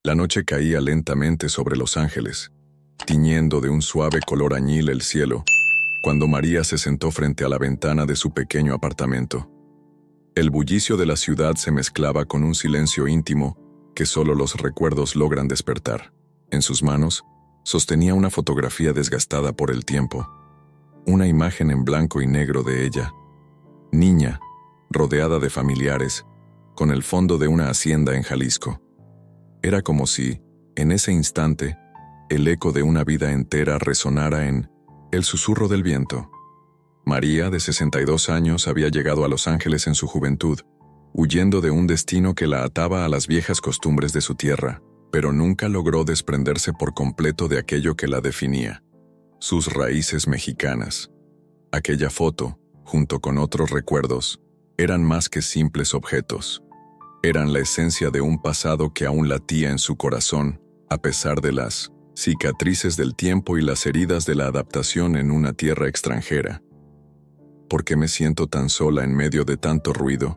La noche caía lentamente sobre Los Ángeles, tiñendo de un suave color añil el cielo, cuando María se sentó frente a la ventana de su pequeño apartamento. El bullicio de la ciudad se mezclaba con un silencio íntimo que solo los recuerdos logran despertar. En sus manos, sostenía una fotografía desgastada por el tiempo, una imagen en blanco y negro de ella, niña, rodeada de familiares, con el fondo de una hacienda en Jalisco. Era como si, en ese instante, el eco de una vida entera resonara en el susurro del viento. María, de 62 años, había llegado a Los Ángeles en su juventud, huyendo de un destino que la ataba a las viejas costumbres de su tierra, pero nunca logró desprenderse por completo de aquello que la definía, sus raíces mexicanas. Aquella foto, junto con otros recuerdos, eran más que simples objetos. Eran la esencia de un pasado que aún latía en su corazón, a pesar de las cicatrices del tiempo y las heridas de la adaptación en una tierra extranjera. ¿Por qué me siento tan sola en medio de tanto ruido?,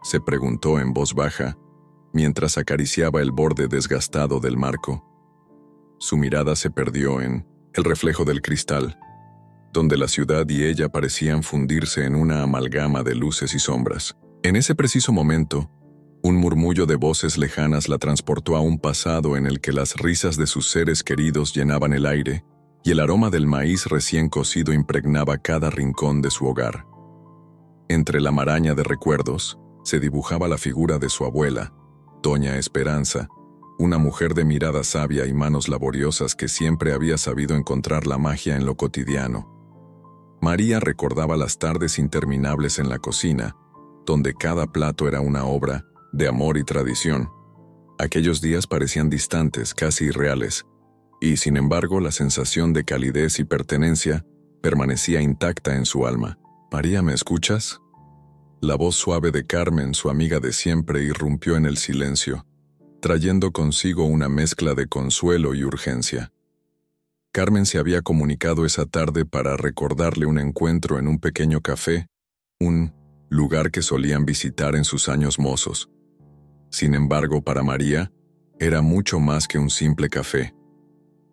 se preguntó en voz baja, mientras acariciaba el borde desgastado del marco. Su mirada se perdió en el reflejo del cristal, donde la ciudad y ella parecían fundirse en una amalgama de luces y sombras. En ese preciso momento, un murmullo de voces lejanas la transportó a un pasado en el que las risas de sus seres queridos llenaban el aire y el aroma del maíz recién cocido impregnaba cada rincón de su hogar. Entre la maraña de recuerdos, se dibujaba la figura de su abuela, Doña Esperanza, una mujer de mirada sabia y manos laboriosas que siempre había sabido encontrar la magia en lo cotidiano. María recordaba las tardes interminables en la cocina, donde cada plato era una obra de amor y tradición. Aquellos días parecían distantes, casi irreales, y sin embargo la sensación de calidez y pertenencia permanecía intacta en su alma. «María, ¿me escuchas?». La voz suave de Carmen, su amiga de siempre, irrumpió en el silencio, trayendo consigo una mezcla de consuelo y urgencia. Carmen se había comunicado esa tarde para recordarle un encuentro en un pequeño café, un lugar que solían visitar en sus años mozos. Sin embargo, para María, era mucho más que un simple café.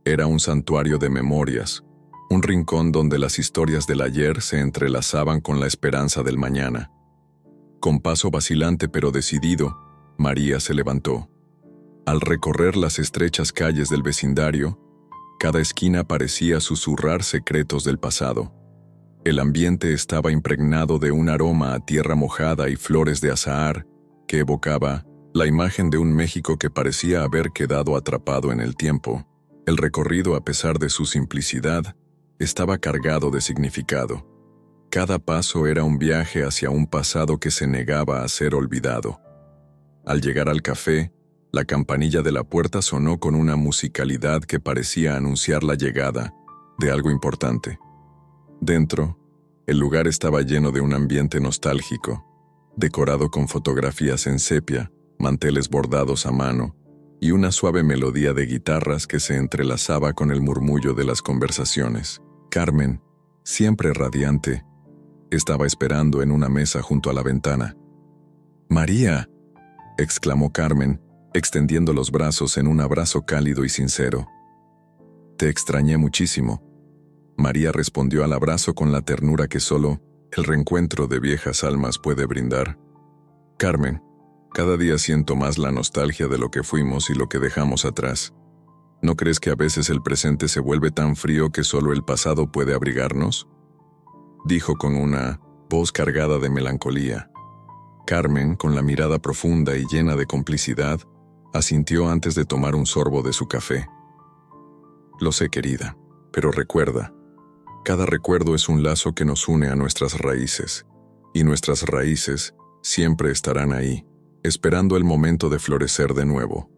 Era un santuario de memorias, un rincón donde las historias del ayer se entrelazaban con la esperanza del mañana. Con paso vacilante pero decidido, María se levantó. Al recorrer las estrechas calles del vecindario, cada esquina parecía susurrar secretos del pasado. El ambiente estaba impregnado de un aroma a tierra mojada y flores de azahar que evocaba la imagen de un México que parecía haber quedado atrapado en el tiempo. El recorrido, a pesar de su simplicidad, estaba cargado de significado. Cada paso era un viaje hacia un pasado que se negaba a ser olvidado. Al llegar al café, la campanilla de la puerta sonó con una musicalidad que parecía anunciar la llegada de algo importante. Dentro, el lugar estaba lleno de un ambiente nostálgico, decorado con fotografías en sepia, manteles bordados a mano y una suave melodía de guitarras que se entrelazaba con el murmullo de las conversaciones. Carmen, siempre radiante, estaba esperando en una mesa junto a la ventana. «María», exclamó Carmen, extendiendo los brazos en un abrazo cálido y sincero. «Te extrañé muchísimo». María respondió al abrazo con la ternura que solo el reencuentro de viejas almas puede brindar. «Carmen, cada día siento más la nostalgia de lo que fuimos y lo que dejamos atrás. ¿No crees que a veces el presente se vuelve tan frío que solo el pasado puede abrigarnos?», dijo con una voz cargada de melancolía. Carmen, con la mirada profunda y llena de complicidad, asintió antes de tomar un sorbo de su café. «Lo sé, querida, pero recuerda, cada recuerdo es un lazo que nos une a nuestras raíces, y nuestras raíces siempre estarán ahí, esperando el momento de florecer de nuevo».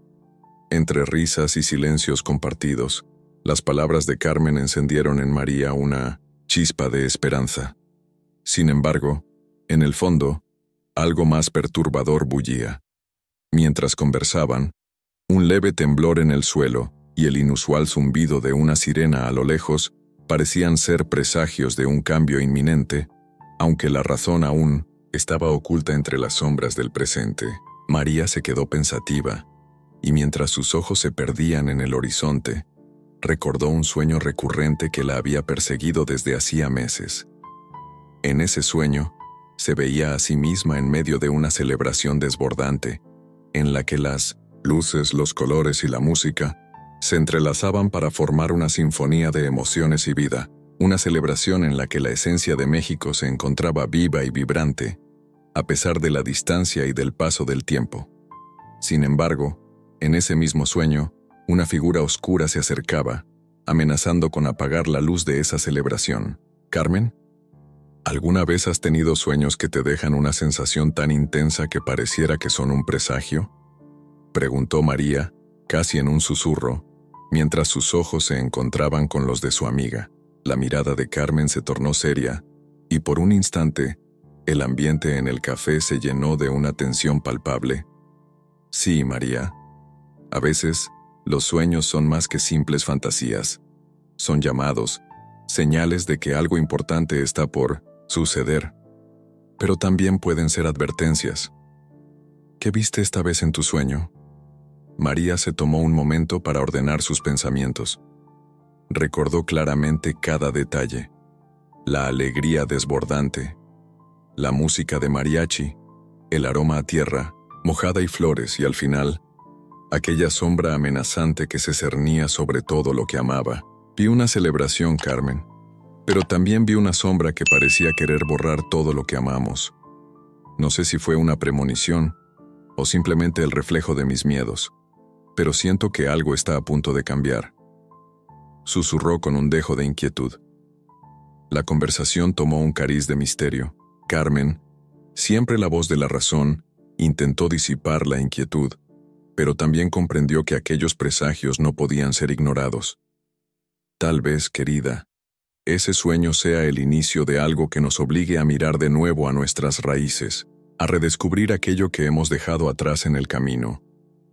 Entre risas y silencios compartidos, las palabras de Carmen encendieron en María una chispa de esperanza. Sin embargo, en el fondo, algo más perturbador bullía. Mientras conversaban, un leve temblor en el suelo y el inusual zumbido de una sirena a lo lejos parecían ser presagios de un cambio inminente, aunque la razón aún estaba oculta entre las sombras del presente. María se quedó pensativa. y mientras sus ojos se perdían en el horizonte, recordó un sueño recurrente que la había perseguido desde hacía meses. En ese sueño, se veía a sí misma en medio de una celebración desbordante, en la que las luces, los colores y la música se entrelazaban para formar una sinfonía de emociones y vida, una celebración en la que la esencia de México se encontraba viva y vibrante, a pesar de la distancia y del paso del tiempo. Sin embargo, en ese mismo sueño, una figura oscura se acercaba, amenazando con apagar la luz de esa celebración. ¿Carmen? ¿Alguna vez has tenido sueños que te dejan una sensación tan intensa que pareciera que son un presagio? Preguntó María, casi en un susurro, mientras sus ojos se encontraban con los de su amiga. La mirada de Carmen se tornó seria, y por un instante, el ambiente en el café se llenó de una tensión palpable. Sí, María. A veces, los sueños son más que simples fantasías. Son llamados, señales de que algo importante está por suceder. Pero también pueden ser advertencias. ¿Qué viste esta vez en tu sueño? María se tomó un momento para ordenar sus pensamientos. Recordó claramente cada detalle. La alegría desbordante, la música de mariachi, el aroma a tierra, mojada y flores, y al final, aquella sombra amenazante que se cernía sobre todo lo que amaba. Vi una celebración, Carmen, pero también vi una sombra que parecía querer borrar todo lo que amamos. No sé si fue una premonición o simplemente el reflejo de mis miedos, pero siento que algo está a punto de cambiar. Susurró con un dejo de inquietud. La conversación tomó un cariz de misterio. Carmen, siempre la voz de la razón, intentó disipar la inquietud, pero también comprendió que aquellos presagios no podían ser ignorados. Tal vez, querida, ese sueño sea el inicio de algo que nos obligue a mirar de nuevo a nuestras raíces, a redescubrir aquello que hemos dejado atrás en el camino.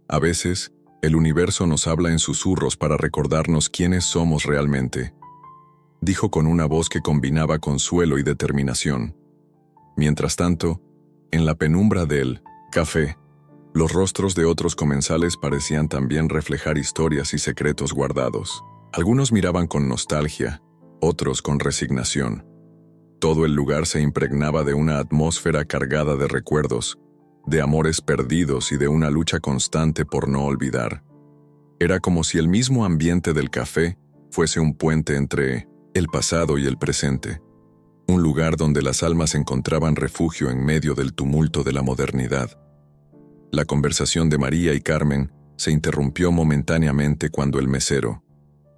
A veces, el universo nos habla en susurros para recordarnos quiénes somos realmente, dijo con una voz que combinaba consuelo y determinación. Mientras tanto, en la penumbra del café, los rostros de otros comensales parecían también reflejar historias y secretos guardados. Algunos miraban con nostalgia, otros con resignación. Todo el lugar se impregnaba de una atmósfera cargada de recuerdos, de amores perdidos y de una lucha constante por no olvidar. Era como si el mismo ambiente del café fuese un puente entre el pasado y el presente, un lugar donde las almas encontraban refugio en medio del tumulto de la modernidad. La conversación de María y Carmen se interrumpió momentáneamente cuando el mesero,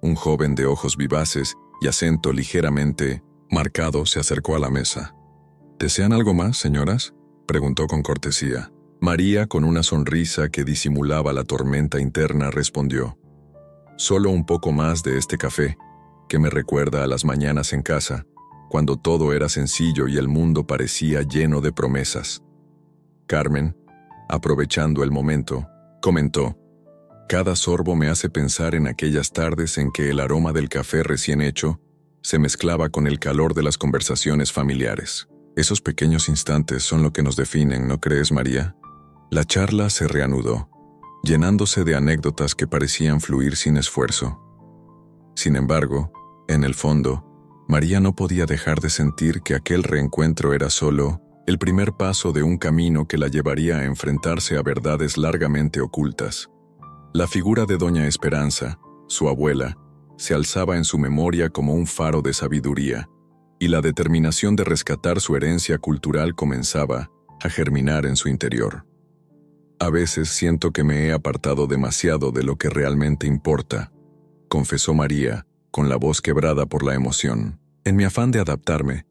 un joven de ojos vivaces y acento ligeramente marcado, se acercó a la mesa. ¿Desean algo más, señoras?, preguntó con cortesía. María, con una sonrisa que disimulaba la tormenta interna, respondió: «Solo un poco más de este café, que me recuerda a las mañanas en casa, cuando todo era sencillo y el mundo parecía lleno de promesas». Carmen, aprovechando el momento, comentó: «Cada sorbo me hace pensar en aquellas tardes en que el aroma del café recién hecho se mezclaba con el calor de las conversaciones familiares. Esos pequeños instantes son lo que nos definen, ¿no crees, María?». La charla se reanudó, llenándose de anécdotas que parecían fluir sin esfuerzo. Sin embargo, en el fondo, María no podía dejar de sentir que aquel reencuentro era solo el primer paso de un camino que la llevaría a enfrentarse a verdades largamente ocultas. La figura de Doña Esperanza, su abuela, se alzaba en su memoria como un faro de sabiduría, y la determinación de rescatar su herencia cultural comenzaba a germinar en su interior. «A veces siento que me he apartado demasiado de lo que realmente importa», confesó María, con la voz quebrada por la emoción. «En mi afán de adaptarme,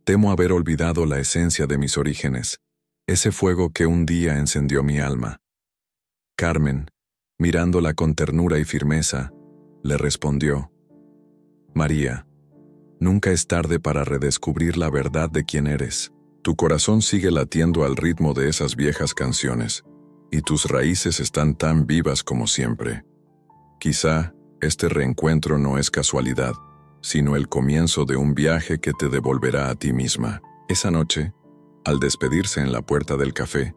temo haber olvidado la esencia de mis orígenes, ese fuego que un día encendió mi alma». Carmen, mirándola con ternura y firmeza, le respondió: «María, nunca es tarde para redescubrir la verdad de quién eres. Tu corazón sigue latiendo al ritmo de esas viejas canciones, y tus raíces están tan vivas como siempre. Quizá este reencuentro no es casualidad, sino el comienzo de un viaje que te devolverá a ti misma». Esa noche, al despedirse en la puerta del café,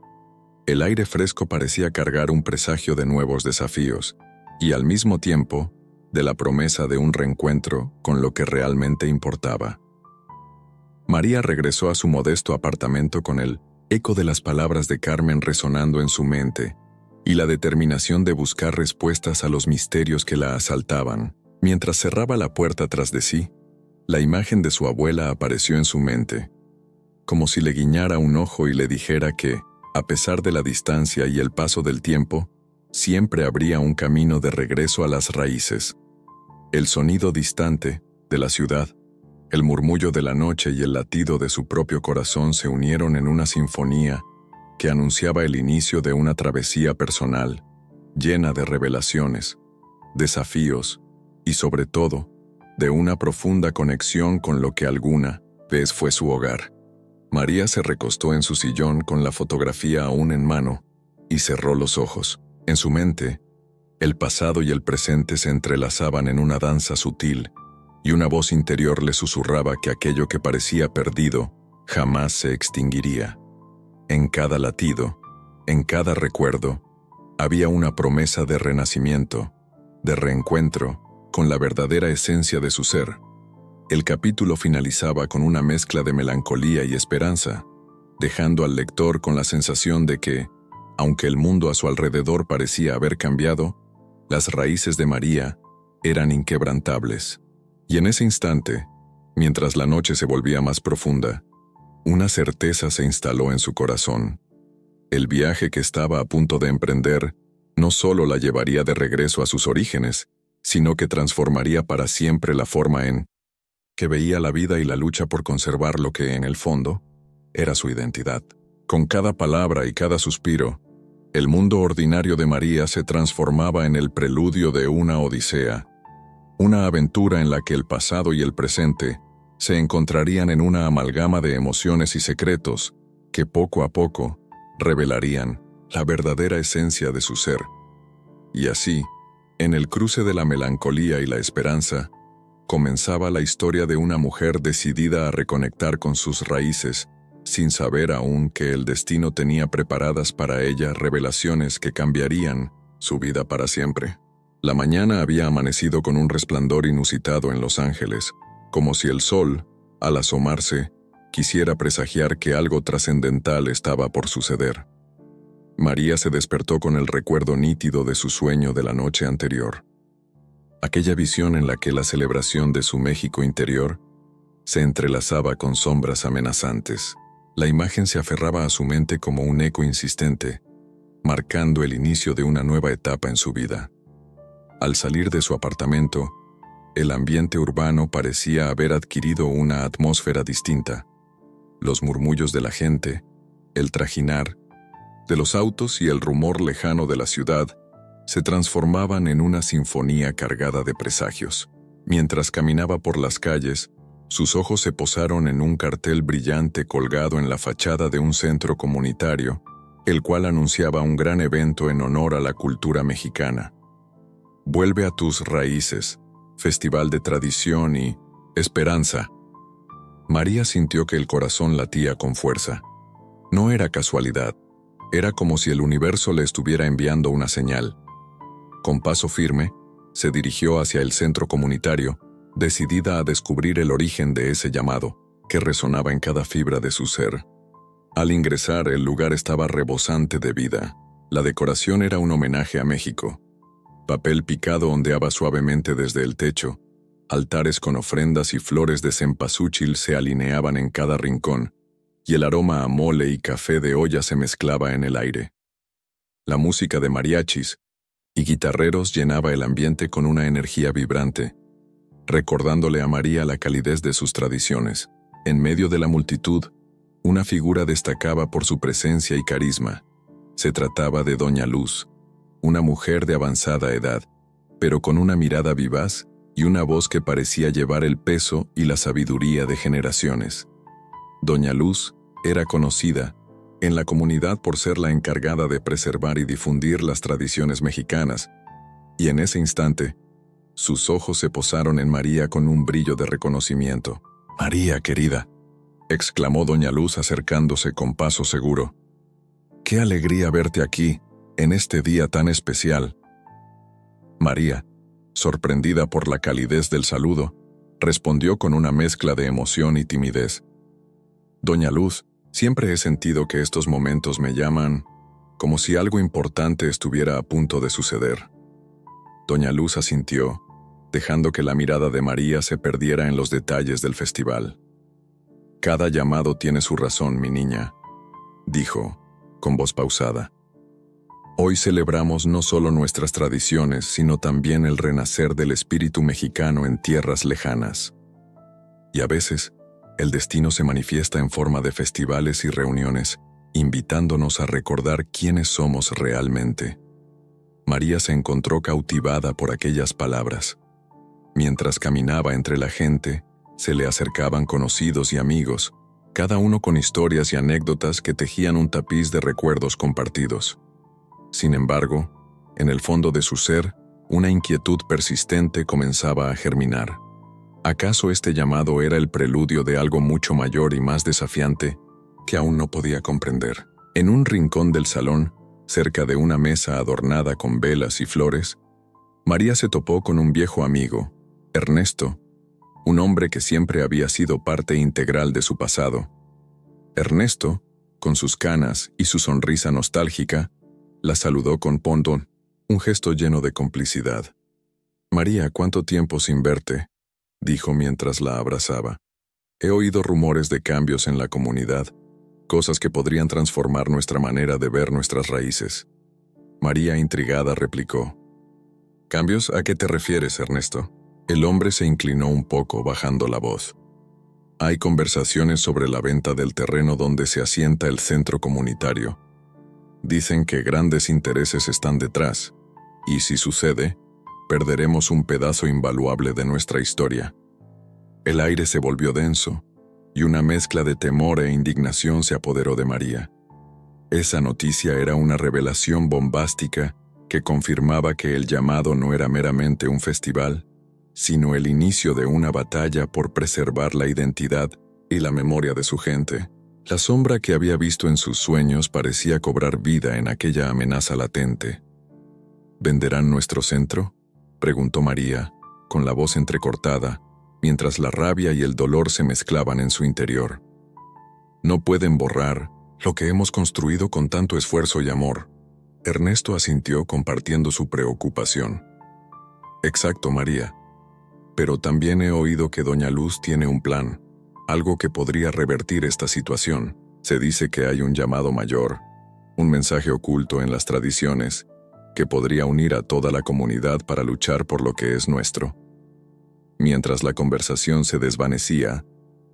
El aire fresco parecía cargar un presagio de nuevos desafíos, y al mismo tiempo, de la promesa de un reencuentro con lo que realmente importaba. María regresó a su modesto apartamento con el eco de las palabras de Carmen resonando en su mente, y la determinación de buscar respuestas a los misterios que la asaltaban. Mientras cerraba la puerta tras de sí, la imagen de su abuela apareció en su mente, como si le guiñara un ojo y le dijera que, a pesar de la distancia y el paso del tiempo, siempre habría un camino de regreso a las raíces. El sonido distante de la ciudad, el murmullo de la noche y el latido de su propio corazón se unieron en una sinfonía que anunciaba el inicio de una travesía personal, llena de revelaciones, desafíos y, sobre todo, de una profunda conexión con lo que alguna vez fue su hogar. María se recostó en su sillón con la fotografía aún en mano y cerró los ojos. En su mente, el pasado y el presente se entrelazaban en una danza sutil, y una voz interior le susurraba que aquello que parecía perdido jamás se extinguiría. En cada latido, en cada recuerdo, había una promesa de renacimiento, de reencuentro con la verdadera esencia de su ser. El capítulo finalizaba con una mezcla de melancolía y esperanza, dejando al lector con la sensación de que, aunque el mundo a su alrededor parecía haber cambiado, las raíces de María eran inquebrantables. Y en ese instante, mientras la noche se volvía más profunda, una certeza se instaló en su corazón. El viaje que estaba a punto de emprender no solo la llevaría de regreso a sus orígenes, sino que transformaría para siempre la forma en que veía la vida y la lucha por conservar lo que, en el fondo, era su identidad. Con cada palabra y cada suspiro, el mundo ordinario de María se transformaba en el preludio de una odisea, una aventura en la que el pasado y el presente se encontrarían en una amalgama de emociones y secretos que poco a poco revelarían la verdadera esencia de su ser. Y así, en el cruce de la melancolía y la esperanza, comenzaba la historia de una mujer decidida a reconectar con sus raíces, sin saber aún que el destino tenía preparadas para ella revelaciones que cambiarían su vida para siempre. La mañana había amanecido con un resplandor inusitado en Los Ángeles, como si el sol, al asomarse, quisiera presagiar que algo trascendental estaba por suceder. María se despertó con el recuerdo nítido de su sueño de la noche anterior. Aquella visión en la que la celebración de su México interior se entrelazaba con sombras amenazantes. La imagen se aferraba a su mente como un eco insistente, marcando el inicio de una nueva etapa en su vida. Al salir de su apartamento, el ambiente urbano parecía haber adquirido una atmósfera distinta. Los murmullos de la gente, el trajinar de los autos y el rumor lejano de la ciudad se transformaban en una sinfonía cargada de presagios. Mientras caminaba por las calles, sus ojos se posaron en un cartel brillante colgado en la fachada de un centro comunitario, el cual anunciaba un gran evento en honor a la cultura mexicana. Vuelve a tus raíces, festival de tradición y esperanza. María sintió que el corazón latía con fuerza. No era casualidad, era como si el universo le estuviera enviando una señal. Con paso firme, se dirigió hacia el centro comunitario, decidida a descubrir el origen de ese llamado, que resonaba en cada fibra de su ser. Al ingresar, el lugar estaba rebosante de vida. La decoración era un homenaje a México. Papel picado ondeaba suavemente desde el techo, altares con ofrendas y flores de cempasúchil se alineaban en cada rincón, y el aroma a mole y café de olla se mezclaba en el aire. La música de mariachis y guitarreros llenaba el ambiente con una energía vibrante, recordándole a María la calidez de sus tradiciones. En medio de la multitud, una figura destacaba por su presencia y carisma. Se trataba de Doña Luz, una mujer de avanzada edad, pero con una mirada vivaz y una voz que parecía llevar el peso y la sabiduría de generaciones. Doña Luz era conocida en la comunidad por ser la encargada de preservar y difundir las tradiciones mexicanas, y en ese instante, sus ojos se posaron en María con un brillo de reconocimiento. «María, querida», exclamó Doña Luz acercándose con paso seguro. ¡Qué alegría verte aquí, en este día tan especial! María, sorprendida por la calidez del saludo, respondió con una mezcla de emoción y timidez. Doña Luz, siempre he sentido que estos momentos me llaman como si algo importante estuviera a punto de suceder. Doña Luz asintió, dejando que la mirada de María se perdiera en los detalles del festival. Cada llamado tiene su razón, mi niña, dijo, con voz pausada. Hoy celebramos no solo nuestras tradiciones, sino también el renacer del espíritu mexicano en tierras lejanas. Y a veces, el destino se manifiesta en forma de festivales y reuniones, invitándonos a recordar quiénes somos realmente. María se encontró cautivada por aquellas palabras. Mientras caminaba entre la gente, se le acercaban conocidos y amigos, cada uno con historias y anécdotas que tejían un tapiz de recuerdos compartidos. Sin embargo, en el fondo de su ser, una inquietud persistente comenzaba a germinar. ¿Acaso este llamado era el preludio de algo mucho mayor y más desafiante que aún no podía comprender? En un rincón del salón, cerca de una mesa adornada con velas y flores, María se topó con un viejo amigo, Ernesto, un hombre que siempre había sido parte integral de su pasado. Ernesto, con sus canas y su sonrisa nostálgica, la saludó con pondón, un gesto lleno de complicidad. «María, ¿cuánto tiempo sin verte?», dijo mientras la abrazaba. «He oído rumores de cambios en la comunidad, cosas que podrían transformar nuestra manera de ver nuestras raíces». María, intrigada, replicó. «¿Cambios? ¿A qué te refieres, Ernesto?». El hombre se inclinó un poco, bajando la voz. «Hay conversaciones sobre la venta del terreno donde se asienta el centro comunitario. Dicen que grandes intereses están detrás, y si sucede, perderemos un pedazo invaluable de nuestra historia». El aire se volvió denso, y una mezcla de temor e indignación se apoderó de María. Esa noticia era una revelación bombástica que confirmaba que el llamado no era meramente un festival, sino el inicio de una batalla por preservar la identidad y la memoria de su gente. La sombra que había visto en sus sueños parecía cobrar vida en aquella amenaza latente. «¿Venderán nuestro centro?», preguntó María, con la voz entrecortada, mientras la rabia y el dolor se mezclaban en su interior. «No pueden borrar lo que hemos construido con tanto esfuerzo y amor». Ernesto asintió compartiendo su preocupación. «Exacto, María. Pero también he oído que Doña Luz tiene un plan, algo que podría revertir esta situación. Se dice que hay un llamado mayor, un mensaje oculto en las tradiciones, que podría unir a toda la comunidad para luchar por lo que es nuestro». Mientras la conversación se desvanecía,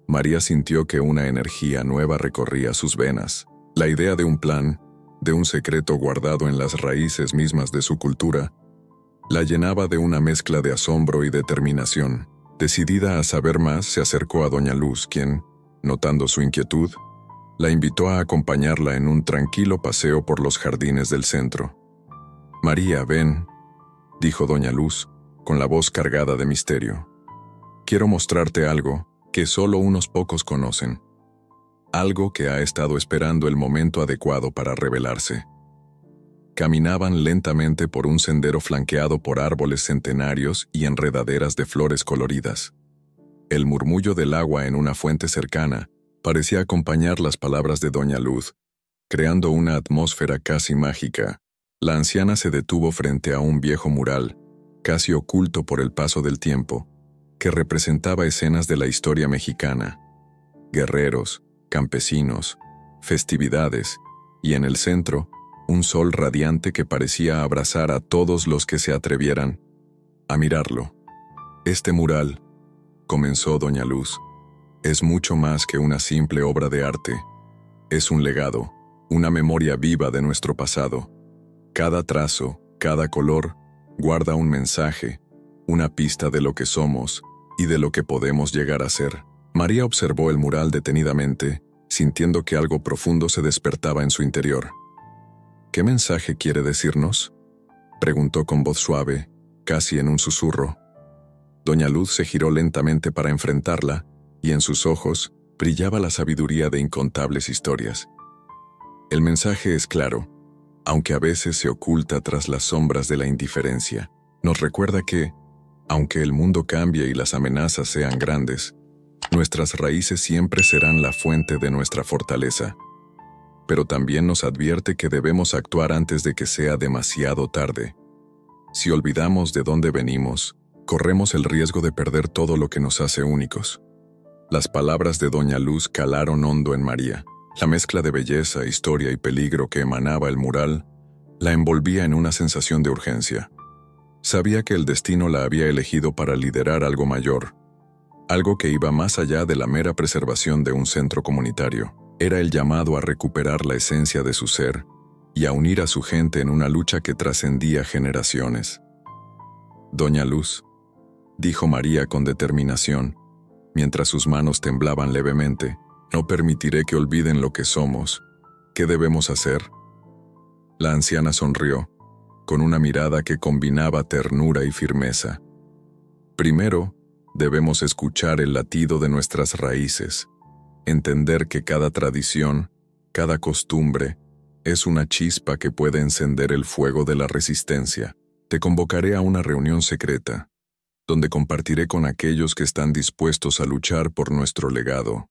María sintió que una energía nueva recorría sus venas. La idea de un plan, de un secreto guardado en las raíces mismas de su cultura, la llenaba de una mezcla de asombro y determinación. Decidida a saber más, se acercó a Doña Luz, quien, notando su inquietud, la invitó a acompañarla en un tranquilo paseo por los jardines del centro. «María, ven», dijo Doña Luz, con la voz cargada de misterio. «Quiero mostrarte algo que solo unos pocos conocen. Algo que ha estado esperando el momento adecuado para revelarse». Caminaban lentamente por un sendero flanqueado por árboles centenarios y enredaderas de flores coloridas. El murmullo del agua en una fuente cercana parecía acompañar las palabras de Doña Luz, creando una atmósfera casi mágica. La anciana se detuvo frente a un viejo mural, casi oculto por el paso del tiempo, que representaba escenas de la historia mexicana. Guerreros, campesinos, festividades, y en el centro, un sol radiante que parecía abrazar a todos los que se atrevieran a mirarlo. «Este mural», comenzó Doña Luz, «es mucho más que una simple obra de arte. Es un legado, una memoria viva de nuestro pasado. Cada trazo, cada color, guarda un mensaje, una pista de lo que somos y de lo que podemos llegar a ser». María observó el mural detenidamente, sintiendo que algo profundo se despertaba en su interior. «¿Qué mensaje quiere decirnos?», preguntó con voz suave, casi en un susurro. Doña Luz se giró lentamente para enfrentarla, y en sus ojos brillaba la sabiduría de incontables historias. El mensaje es claro, aunque a veces se oculta tras las sombras de la indiferencia. Nos recuerda que, aunque el mundo cambie y las amenazas sean grandes, nuestras raíces siempre serán la fuente de nuestra fortaleza. Pero también nos advierte que debemos actuar antes de que sea demasiado tarde. Si olvidamos de dónde venimos, corremos el riesgo de perder todo lo que nos hace únicos. Las palabras de Doña Luz calaron hondo en María. La mezcla de belleza, historia y peligro que emanaba el mural la envolvía en una sensación de urgencia. Sabía que el destino la había elegido para liderar algo mayor, algo que iba más allá de la mera preservación de un centro comunitario. Era el llamado a recuperar la esencia de su ser y a unir a su gente en una lucha que trascendía generaciones. Doña Luz, dijo María con determinación, mientras sus manos temblaban levemente, no permitiré que olviden lo que somos. ¿Qué debemos hacer? La anciana sonrió, con una mirada que combinaba ternura y firmeza. Primero, debemos escuchar el latido de nuestras raíces, entender que cada tradición, cada costumbre, es una chispa que puede encender el fuego de la resistencia. Te convocaré a una reunión secreta, donde compartiré con aquellos que están dispuestos a luchar por nuestro legado.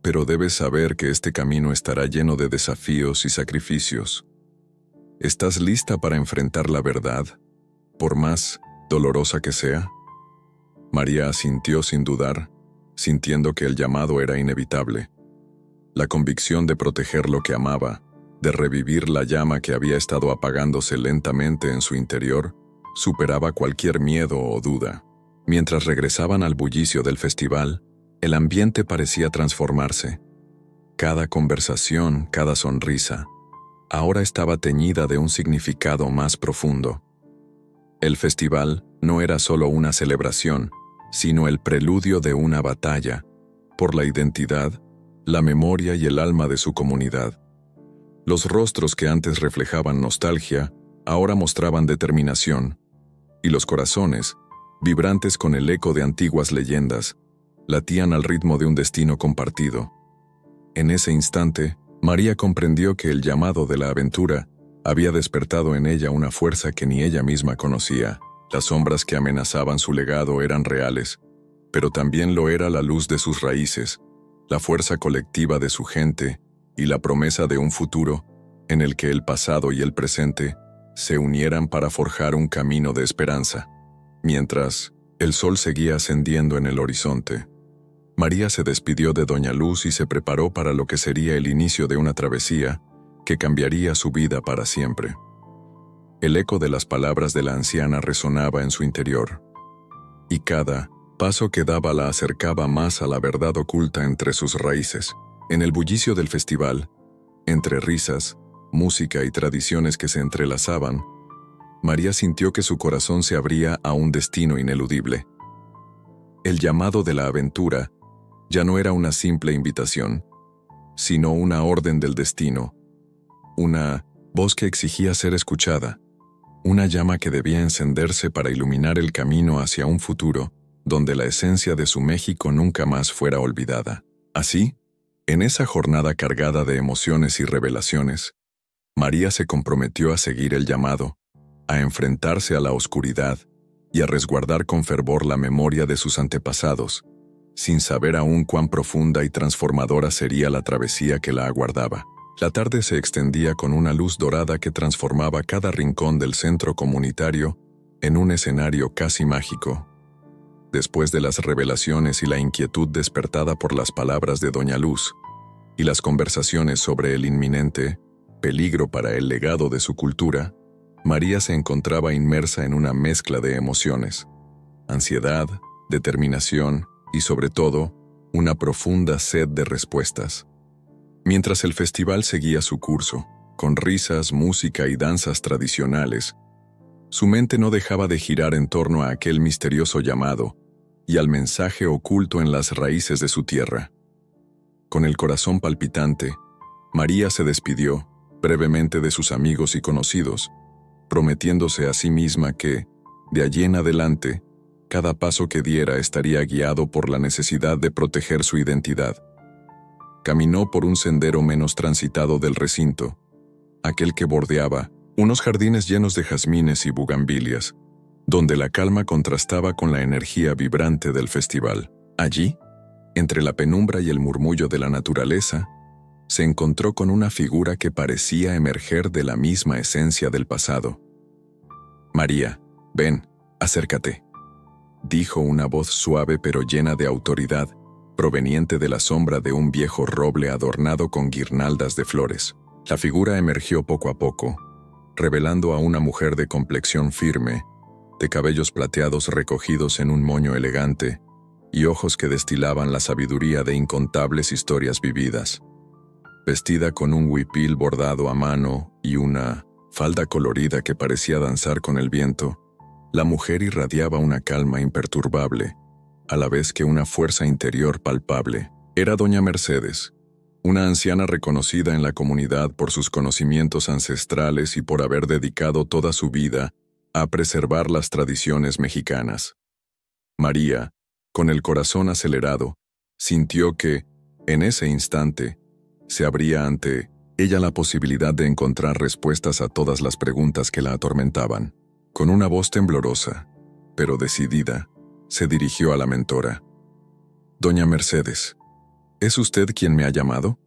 Pero debes saber que este camino estará lleno de desafíos y sacrificios. ¿Estás lista para enfrentar la verdad, por más dolorosa que sea? María asintió sin dudar, sintiendo que el llamado era inevitable. La convicción de proteger lo que amaba, de revivir la llama que había estado apagándose lentamente en su interior, superaba cualquier miedo o duda. Mientras regresaban al bullicio del festival, el ambiente parecía transformarse. Cada conversación, cada sonrisa, ahora estaba teñida de un significado más profundo. El festival no era solo una celebración, sino el preludio de una batalla, por la identidad, la memoria y el alma de su comunidad. Los rostros que antes reflejaban nostalgia, ahora mostraban determinación, y los corazones, vibrantes con el eco de antiguas leyendas, latían al ritmo de un destino compartido. En ese instante, María comprendió que el llamado de la aventura había despertado en ella una fuerza que ni ella misma conocía. Las sombras que amenazaban su legado eran reales, pero también lo era la luz de sus raíces, la fuerza colectiva de su gente y la promesa de un futuro en el que el pasado y el presente se unieran para forjar un camino de esperanza. Mientras el sol seguía ascendiendo en el horizonte, María se despidió de Doña Luz y se preparó para lo que sería el inicio de una travesía que cambiaría su vida para siempre. El eco de las palabras de la anciana resonaba en su interior, y cada paso que daba la acercaba más a la verdad oculta entre sus raíces. En el bullicio del festival, entre risas, música y tradiciones que se entrelazaban, María sintió que su corazón se abría a un destino ineludible. El llamado de la aventura ya no era una simple invitación, sino una orden del destino, una voz que exigía ser escuchada, una llama que debía encenderse para iluminar el camino hacia un futuro donde la esencia de su México nunca más fuera olvidada. Así, en esa jornada cargada de emociones y revelaciones, María se comprometió a seguir el llamado, a enfrentarse a la oscuridad y a resguardar con fervor la memoria de sus antepasados, sin saber aún cuán profunda y transformadora sería la travesía que la aguardaba. La tarde se extendía con una luz dorada que transformaba cada rincón del centro comunitario en un escenario casi mágico. Después de las revelaciones y la inquietud despertada por las palabras de Doña Luz, y las conversaciones sobre el inminente peligro para el legado de su cultura, María se encontraba inmersa en una mezcla de emociones: ansiedad, determinación y, sobre todo, una profunda sed de respuestas. Mientras el festival seguía su curso, con risas, música y danzas tradicionales, su mente no dejaba de girar en torno a aquel misterioso llamado y al mensaje oculto en las raíces de su tierra. Con el corazón palpitante, María se despidió brevemente de sus amigos y conocidos, prometiéndose a sí misma que, de allí en adelante, cada paso que diera estaría guiado por la necesidad de proteger su identidad. caminó por un sendero menos transitado del recinto, aquel que bordeaba unos jardines llenos de jazmines y bugambilias, donde la calma contrastaba con la energía vibrante del festival. Allí, entre la penumbra y el murmullo de la naturaleza, se encontró con una figura que parecía emerger de la misma esencia del pasado. «María, ven, acércate», dijo una voz suave pero llena de autoridad, proveniente de la sombra de un viejo roble adornado con guirnaldas de flores. La figura emergió poco a poco, revelando a una mujer de complexión firme, de cabellos plateados recogidos en un moño elegante y ojos que destilaban la sabiduría de incontables historias vividas. Vestida con un huipil bordado a mano y una falda colorida que parecía danzar con el viento, la mujer irradiaba una calma imperturbable, a la vez que una fuerza interior palpable. Era doña Mercedes, una anciana reconocida en la comunidad por sus conocimientos ancestrales y por haber dedicado toda su vida a preservar las tradiciones mexicanas. María, con el corazón acelerado, sintió que, en ese instante, se abría ante ella la posibilidad de encontrar respuestas a todas las preguntas que la atormentaban. Con una voz temblorosa, pero decidida, se dirigió a la mentora. «Doña Mercedes, ¿es usted quien me ha llamado?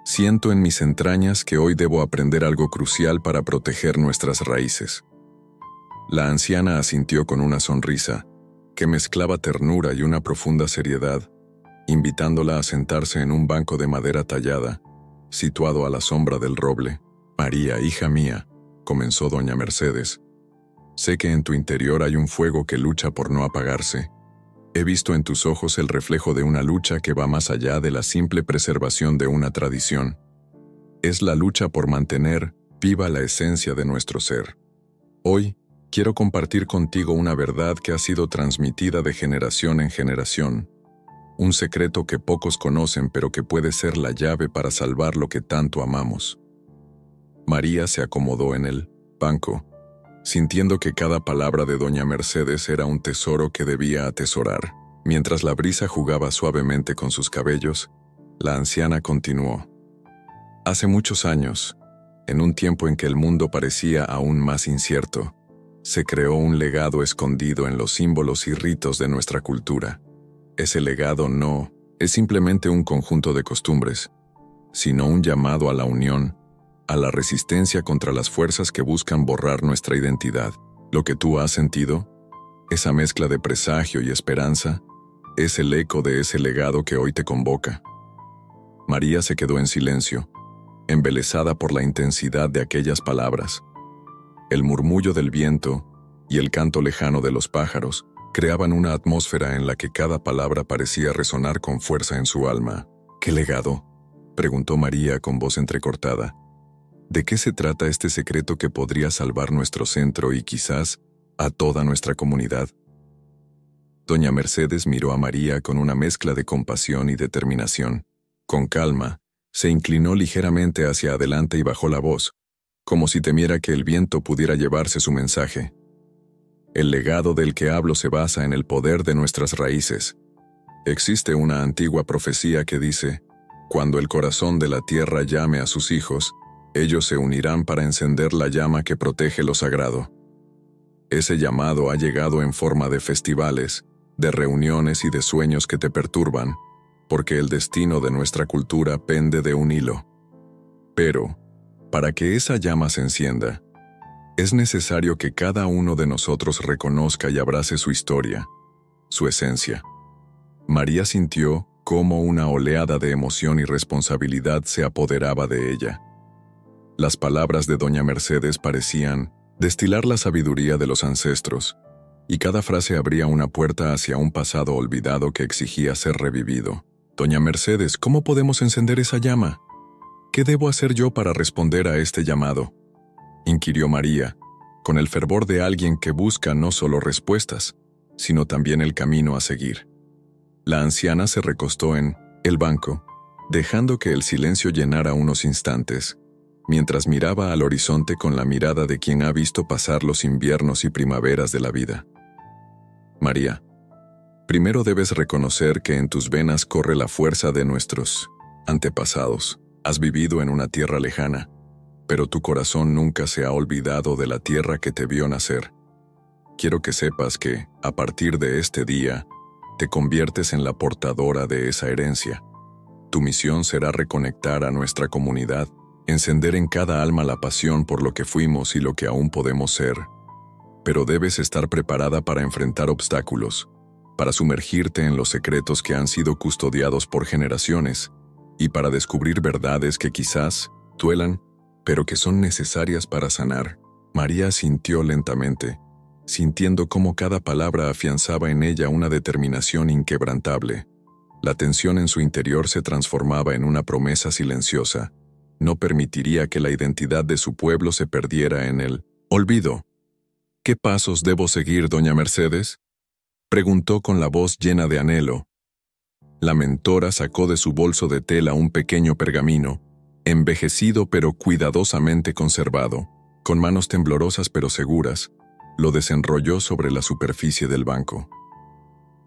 Siento en mis entrañas que hoy debo aprender algo crucial para proteger nuestras raíces». La anciana asintió con una sonrisa que mezclaba ternura y una profunda seriedad, invitándola a sentarse en un banco de madera tallada, situado a la sombra del roble. «María, hija mía», comenzó doña Mercedes, «sé que en tu interior hay un fuego que lucha por no apagarse. He visto en tus ojos el reflejo de una lucha que va más allá de la simple preservación de una tradición. Es la lucha por mantener viva la esencia de nuestro ser. Hoy, quiero compartir contigo una verdad que ha sido transmitida de generación en generación, un secreto que pocos conocen pero que puede ser la llave para salvar lo que tanto amamos». María se acomodó en el banco, sintiendo que cada palabra de doña Mercedes era un tesoro que debía atesorar. Mientras la brisa jugaba suavemente con sus cabellos, la anciana continuó. «Hace muchos años, en un tiempo en que el mundo parecía aún más incierto, se creó un legado escondido en los símbolos y ritos de nuestra cultura. Ese legado no es simplemente un conjunto de costumbres, sino un llamado a la unión, a la resistencia contra las fuerzas que buscan borrar nuestra identidad. Lo que tú has sentido, esa mezcla de presagio y esperanza, es el eco de ese legado que hoy te convoca». María se quedó en silencio, embelesada por la intensidad de aquellas palabras. El murmullo del viento y el canto lejano de los pájaros creaban una atmósfera en la que cada palabra parecía resonar con fuerza en su alma. «¿Qué legado?», preguntó María con voz entrecortada. «¿De qué se trata este secreto que podría salvar nuestro centro y quizás a toda nuestra comunidad?» Doña Mercedes miró a María con una mezcla de compasión y determinación. Con calma, se inclinó ligeramente hacia adelante y bajó la voz, como si temiera que el viento pudiera llevarse su mensaje. «El legado del que hablo se basa en el poder de nuestras raíces. Existe una antigua profecía que dice, cuando el corazón de la tierra llame a sus hijos, ellos se unirán para encender la llama que protege lo sagrado. Ese llamado ha llegado en forma de festivales, de reuniones y de sueños que te perturban, porque el destino de nuestra cultura pende de un hilo. Pero, para que esa llama se encienda, es necesario que cada uno de nosotros reconozca y abrace su historia, su esencia». María sintió cómo una oleada de emoción y responsabilidad se apoderaba de ella. Las palabras de doña Mercedes parecían destilar la sabiduría de los ancestros, y cada frase abría una puerta hacia un pasado olvidado que exigía ser revivido. «Doña Mercedes, ¿cómo podemos encender esa llama? ¿Qué debo hacer yo para responder a este llamado?», inquirió María, con el fervor de alguien que busca no solo respuestas, sino también el camino a seguir. La anciana se recostó en el banco, dejando que el silencio llenara unos instantes, mientras miraba al horizonte con la mirada de quien ha visto pasar los inviernos y primaveras de la vida. «María, primero debes reconocer que en tus venas corre la fuerza de nuestros Antepasados, has vivido en una tierra lejana, pero tu corazón nunca se ha olvidado de la tierra que te vio nacer. Quiero que sepas que, a partir de este día, te conviertes en la portadora de esa herencia. Tu misión será reconectar a nuestra comunidad, encender en cada alma la pasión por lo que fuimos y lo que aún podemos ser. Pero debes estar preparada para enfrentar obstáculos, para sumergirte en los secretos que han sido custodiados por generaciones, y para descubrir verdades que quizás duelan, pero que son necesarias para sanar. María asintió lentamente, sintiendo cómo cada palabra afianzaba en ella una determinación inquebrantable. La tensión en su interior se transformaba en una promesa silenciosa. No permitiría que la identidad de su pueblo se perdiera en el olvido. ¿Qué pasos debo seguir, doña Mercedes?, preguntó con la voz llena de anhelo. La mentora sacó de su bolso de tela un pequeño pergamino, envejecido pero cuidadosamente conservado. Con manos temblorosas pero seguras, lo desenrolló sobre la superficie del banco.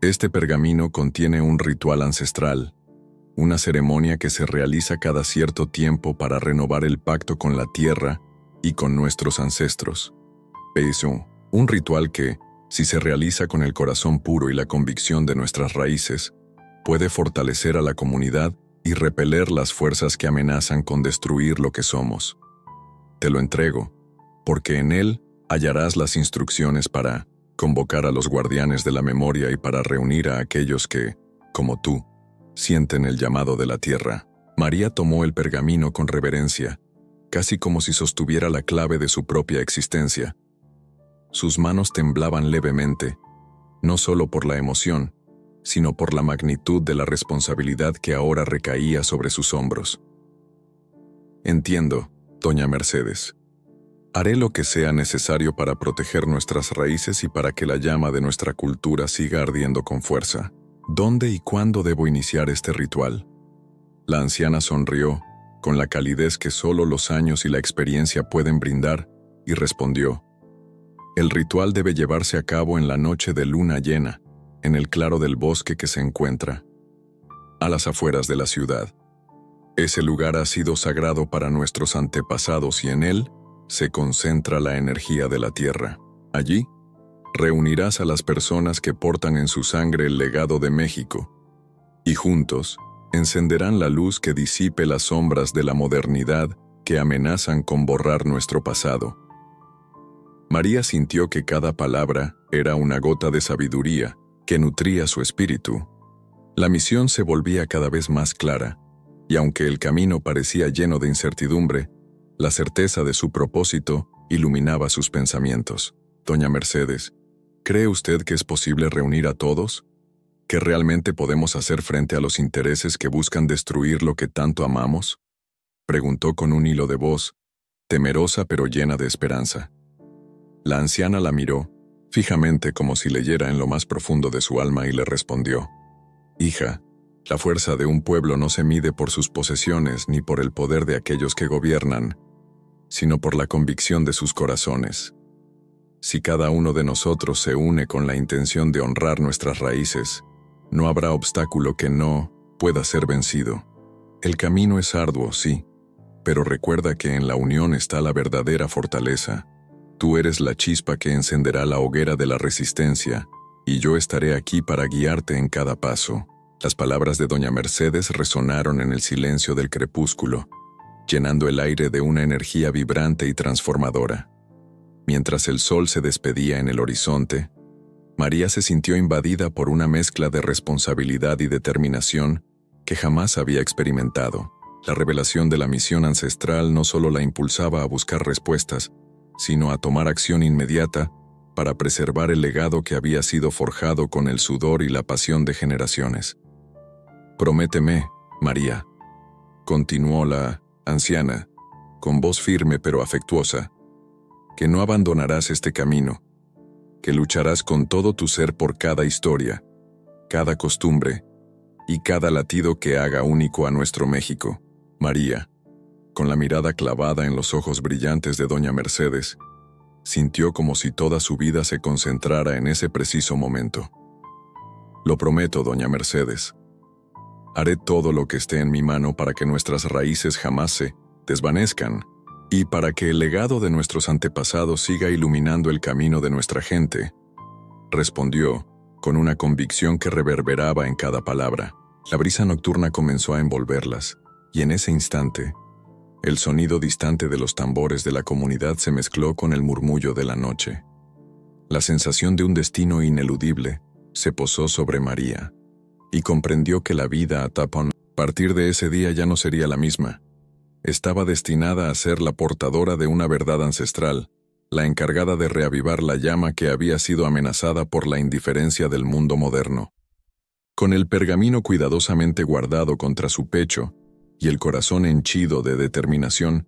Este pergamino contiene un ritual ancestral, una ceremonia que se realiza cada cierto tiempo para renovar el pacto con la tierra y con nuestros ancestros. Es un ritual que, si se realiza con el corazón puro y la convicción de nuestras raíces, puede fortalecer a la comunidad y repeler las fuerzas que amenazan con destruir lo que somos. Te lo entrego, porque en él hallarás las instrucciones para convocar a los guardianes de la memoria y para reunir a aquellos que, como tú, sienten el llamado de la tierra. María tomó el pergamino con reverencia, casi como si sostuviera la clave de su propia existencia. Sus manos temblaban levemente, no solo por la emoción, sino por la magnitud de la responsabilidad que ahora recaía sobre sus hombros. Entiendo, doña Mercedes. Haré lo que sea necesario para proteger nuestras raíces y para que la llama de nuestra cultura siga ardiendo con fuerza. ¿Dónde y cuándo debo iniciar este ritual? La anciana sonrió, con la calidez que solo los años y la experiencia pueden brindar, y respondió: el ritual debe llevarse a cabo en la noche de luna llena, en el claro del bosque que se encuentra a las afueras de la ciudad. Ese lugar ha sido sagrado para nuestros antepasados y en él se concentra la energía de la tierra. Allí, reunirás a las personas que portan en su sangre el legado de México, y juntos encenderán la luz que disipe las sombras de la modernidad que amenazan con borrar nuestro pasado. María sintió que cada palabra era una gota de sabiduría que nutría su espíritu. La misión se volvía cada vez más clara, y aunque el camino parecía lleno de incertidumbre, la certeza de su propósito iluminaba sus pensamientos. Doña Mercedes, ¿cree usted que es posible reunir a todos? ¿Que realmente podemos hacer frente a los intereses que buscan destruir lo que tanto amamos? Preguntó con un hilo de voz, temerosa pero llena de esperanza. La anciana la miró, fijamente como si leyera en lo más profundo de su alma y le respondió: hija, la fuerza de un pueblo no se mide por sus posesiones ni por el poder de aquellos que gobiernan, sino por la convicción de sus corazones. Si cada uno de nosotros se une con la intención de honrar nuestras raíces, no habrá obstáculo que no pueda ser vencido. El camino es arduo, sí, pero recuerda que en la unión está la verdadera fortaleza. Tú eres la chispa que encenderá la hoguera de la resistencia, y yo estaré aquí para guiarte en cada paso. Las palabras de doña Mercedes resonaron en el silencio del crepúsculo, llenando el aire de una energía vibrante y transformadora. Mientras el sol se despedía en el horizonte, María se sintió invadida por una mezcla de responsabilidad y determinación que jamás había experimentado. La revelación de la misión ancestral no solo la impulsaba a buscar respuestas, sino a tomar acción inmediata para preservar el legado que había sido forjado con el sudor y la pasión de generaciones. «Prométeme, María», continuó la anciana, con voz firme pero afectuosa, «que no abandonarás este camino, que lucharás con todo tu ser por cada historia, cada costumbre y cada latido que haga único a nuestro México». María, con la mirada clavada en los ojos brillantes de doña Mercedes, sintió como si toda su vida se concentrara en ese preciso momento. «Lo prometo, doña Mercedes». Haré todo lo que esté en mi mano para que nuestras raíces jamás se desvanezcan y para que el legado de nuestros antepasados siga iluminando el camino de nuestra gente, respondió, con una convicción que reverberaba en cada palabra. La brisa nocturna comenzó a envolverlas, y en ese instante, el sonido distante de los tambores de la comunidad se mezcló con el murmullo de la noche. La sensación de un destino ineludible se posó sobre María, y comprendió que la vida a partir de ese día ya no sería la misma. Estaba destinada a ser la portadora de una verdad ancestral, la encargada de reavivar la llama que había sido amenazada por la indiferencia del mundo moderno. Con el pergamino cuidadosamente guardado contra su pecho y el corazón henchido de determinación,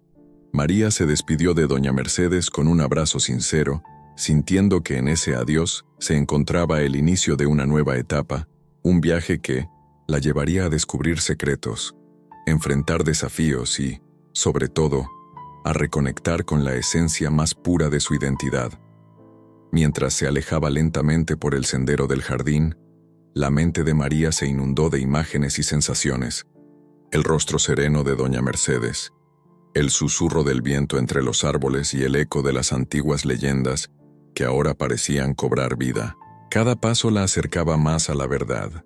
María se despidió de doña Mercedes con un abrazo sincero, sintiendo que en ese adiós se encontraba el inicio de una nueva etapa, un viaje que la llevaría a descubrir secretos, enfrentar desafíos y, sobre todo, a reconectar con la esencia más pura de su identidad. Mientras se alejaba lentamente por el sendero del jardín, la mente de María se inundó de imágenes y sensaciones. El rostro sereno de doña Mercedes, el susurro del viento entre los árboles y el eco de las antiguas leyendas que ahora parecían cobrar vida. Cada paso la acercaba más a la verdad,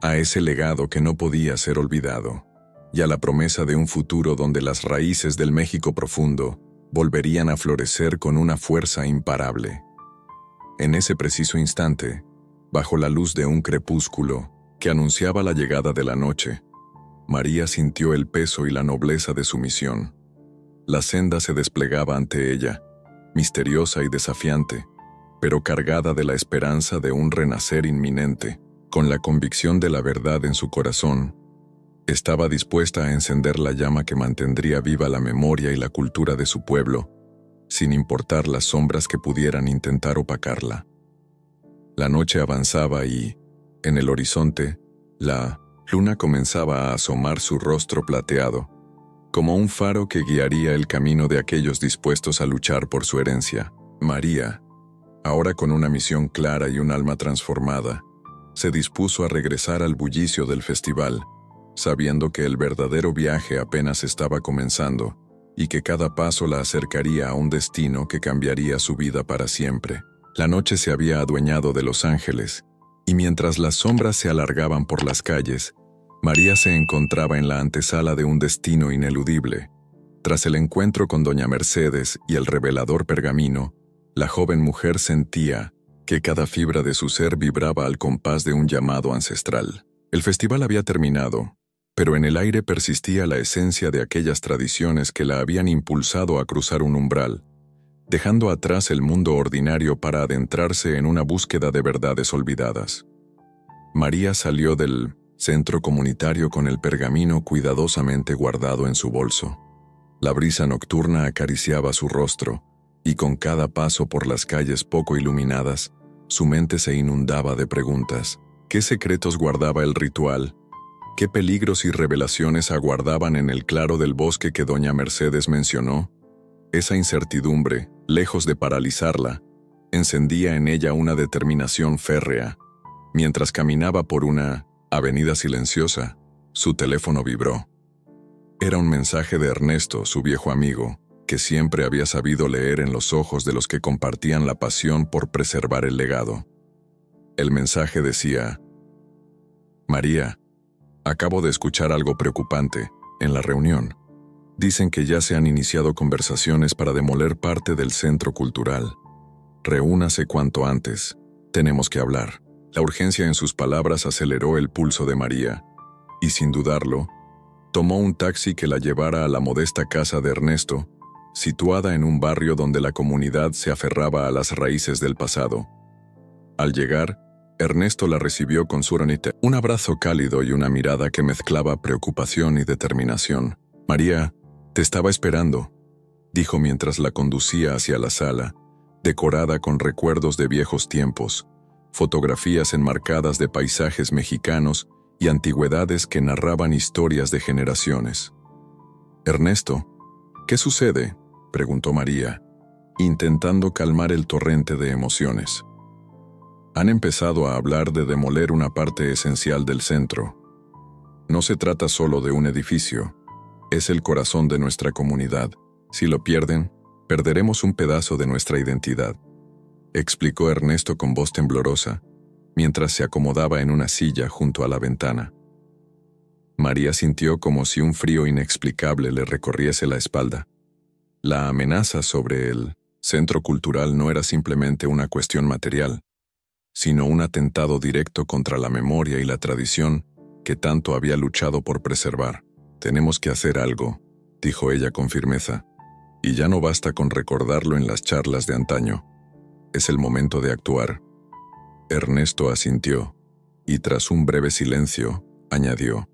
a ese legado que no podía ser olvidado, y a la promesa de un futuro donde las raíces del México profundo volverían a florecer con una fuerza imparable. En ese preciso instante, bajo la luz de un crepúsculo que anunciaba la llegada de la noche, María sintió el peso y la nobleza de su misión. La senda se desplegaba ante ella, misteriosa y desafiante, pero cargada de la esperanza de un renacer inminente. Con la convicción de la verdad en su corazón, estaba dispuesta a encender la llama que mantendría viva la memoria y la cultura de su pueblo, sin importar las sombras que pudieran intentar opacarla. La noche avanzaba y, en el horizonte, la luna comenzaba a asomar su rostro plateado, como un faro que guiaría el camino de aquellos dispuestos a luchar por su herencia. María, ahora con una misión clara y un alma transformada, se dispuso a regresar al bullicio del festival, sabiendo que el verdadero viaje apenas estaba comenzando y que cada paso la acercaría a un destino que cambiaría su vida para siempre. La noche se había adueñado de Los Ángeles, y mientras las sombras se alargaban por las calles, María se encontraba en la antesala de un destino ineludible. Tras el encuentro con doña Mercedes y el revelador pergamino, la joven mujer sentía que cada fibra de su ser vibraba al compás de un llamado ancestral. El festival había terminado, pero en el aire persistía la esencia de aquellas tradiciones que la habían impulsado a cruzar un umbral, dejando atrás el mundo ordinario para adentrarse en una búsqueda de verdades olvidadas. María salió del centro comunitario con el pergamino cuidadosamente guardado en su bolso. La brisa nocturna acariciaba su rostro, y con cada paso por las calles poco iluminadas, su mente se inundaba de preguntas. ¿Qué secretos guardaba el ritual? ¿Qué peligros y revelaciones aguardaban en el claro del bosque que doña Mercedes mencionó? Esa incertidumbre, lejos de paralizarla, encendía en ella una determinación férrea. Mientras caminaba por una avenida silenciosa, su teléfono vibró. Era un mensaje de Ernesto, su viejo amigo, que siempre había sabido leer en los ojos de los que compartían la pasión por preservar el legado. El mensaje decía: María, acabo de escuchar algo preocupante en la reunión. Dicen que ya se han iniciado conversaciones para demoler parte del centro cultural. Reúnase cuanto antes. Tenemos que hablar. La urgencia en sus palabras aceleró el pulso de María, y sin dudarlo, tomó un taxi que la llevara a la modesta casa de Ernesto, situada en un barrio donde la comunidad se aferraba a las raíces del pasado. Al llegar, Ernesto la recibió con serenidad, un abrazo cálido y una mirada que mezclaba preocupación y determinación. María, te estaba esperando, dijo mientras la conducía hacia la sala, decorada con recuerdos de viejos tiempos, fotografías enmarcadas de paisajes mexicanos y antigüedades que narraban historias de generaciones. Ernesto, ¿qué sucede?, preguntó María, intentando calmar el torrente de emociones. Han empezado a hablar de demoler una parte esencial del centro. No se trata solo de un edificio. Es el corazón de nuestra comunidad. Si lo pierden, perderemos un pedazo de nuestra identidad, explicó Ernesto con voz temblorosa, mientras se acomodaba en una silla junto a la ventana. María sintió como si un frío inexplicable le recorriese la espalda. La amenaza sobre el centro cultural no era simplemente una cuestión material, sino un atentado directo contra la memoria y la tradición que tanto había luchado por preservar. «Tenemos que hacer algo», dijo ella con firmeza, «y ya no basta con recordarlo en las charlas de antaño. Es el momento de actuar». Ernesto asintió, y tras un breve silencio, añadió: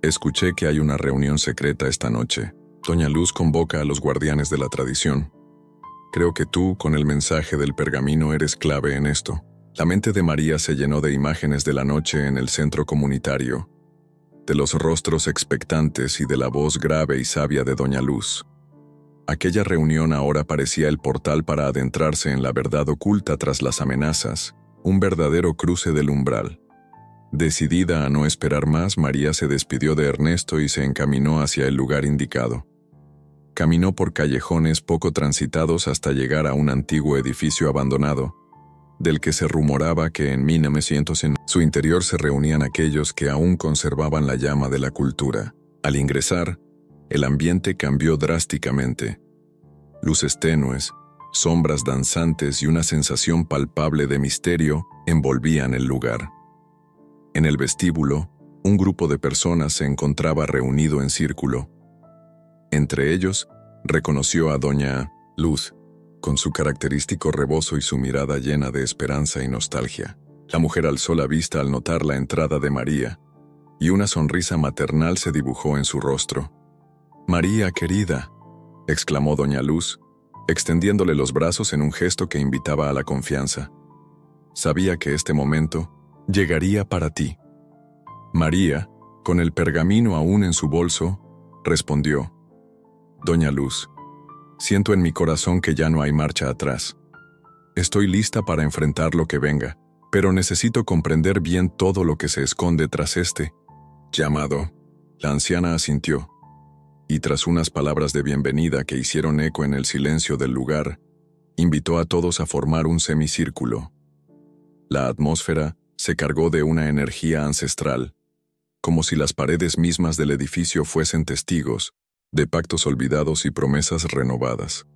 «Escuché que hay una reunión secreta esta noche. Doña Luz convoca a los guardianes de la tradición. Creo que tú, con el mensaje del pergamino, eres clave en esto». La mente de María se llenó de imágenes de la noche en el centro comunitario, de los rostros expectantes y de la voz grave y sabia de Doña Luz. Aquella reunión ahora parecía el portal para adentrarse en la verdad oculta tras las amenazas, un verdadero cruce del umbral. Decidida a no esperar más, María se despidió de Ernesto y se encaminó hacia el lugar indicado. Caminó por callejones poco transitados hasta llegar a un antiguo edificio abandonado, del que se rumoraba que en 1900 en su interior se reunían aquellos que aún conservaban la llama de la cultura. Al ingresar, el ambiente cambió drásticamente. Luces tenues, sombras danzantes y una sensación palpable de misterio envolvían el lugar. En el vestíbulo, un grupo de personas se encontraba reunido en círculo. Entre ellos, reconoció a Doña Luz, con su característico rebozo y su mirada llena de esperanza y nostalgia. La mujer alzó la vista al notar la entrada de María, y una sonrisa maternal se dibujó en su rostro. «María, querida», exclamó Doña Luz, extendiéndole los brazos en un gesto que invitaba a la confianza. «Sabía que este momento llegaría para ti». María, con el pergamino aún en su bolso, respondió: «Doña Luz, siento en mi corazón que ya no hay marcha atrás. Estoy lista para enfrentar lo que venga, pero necesito comprender bien todo lo que se esconde tras este llamado». La anciana asintió, y tras unas palabras de bienvenida que hicieron eco en el silencio del lugar, invitó a todos a formar un semicírculo. La atmósfera se cargó de una energía ancestral, como si las paredes mismas del edificio fuesen testigos de pactos olvidados y promesas renovadas.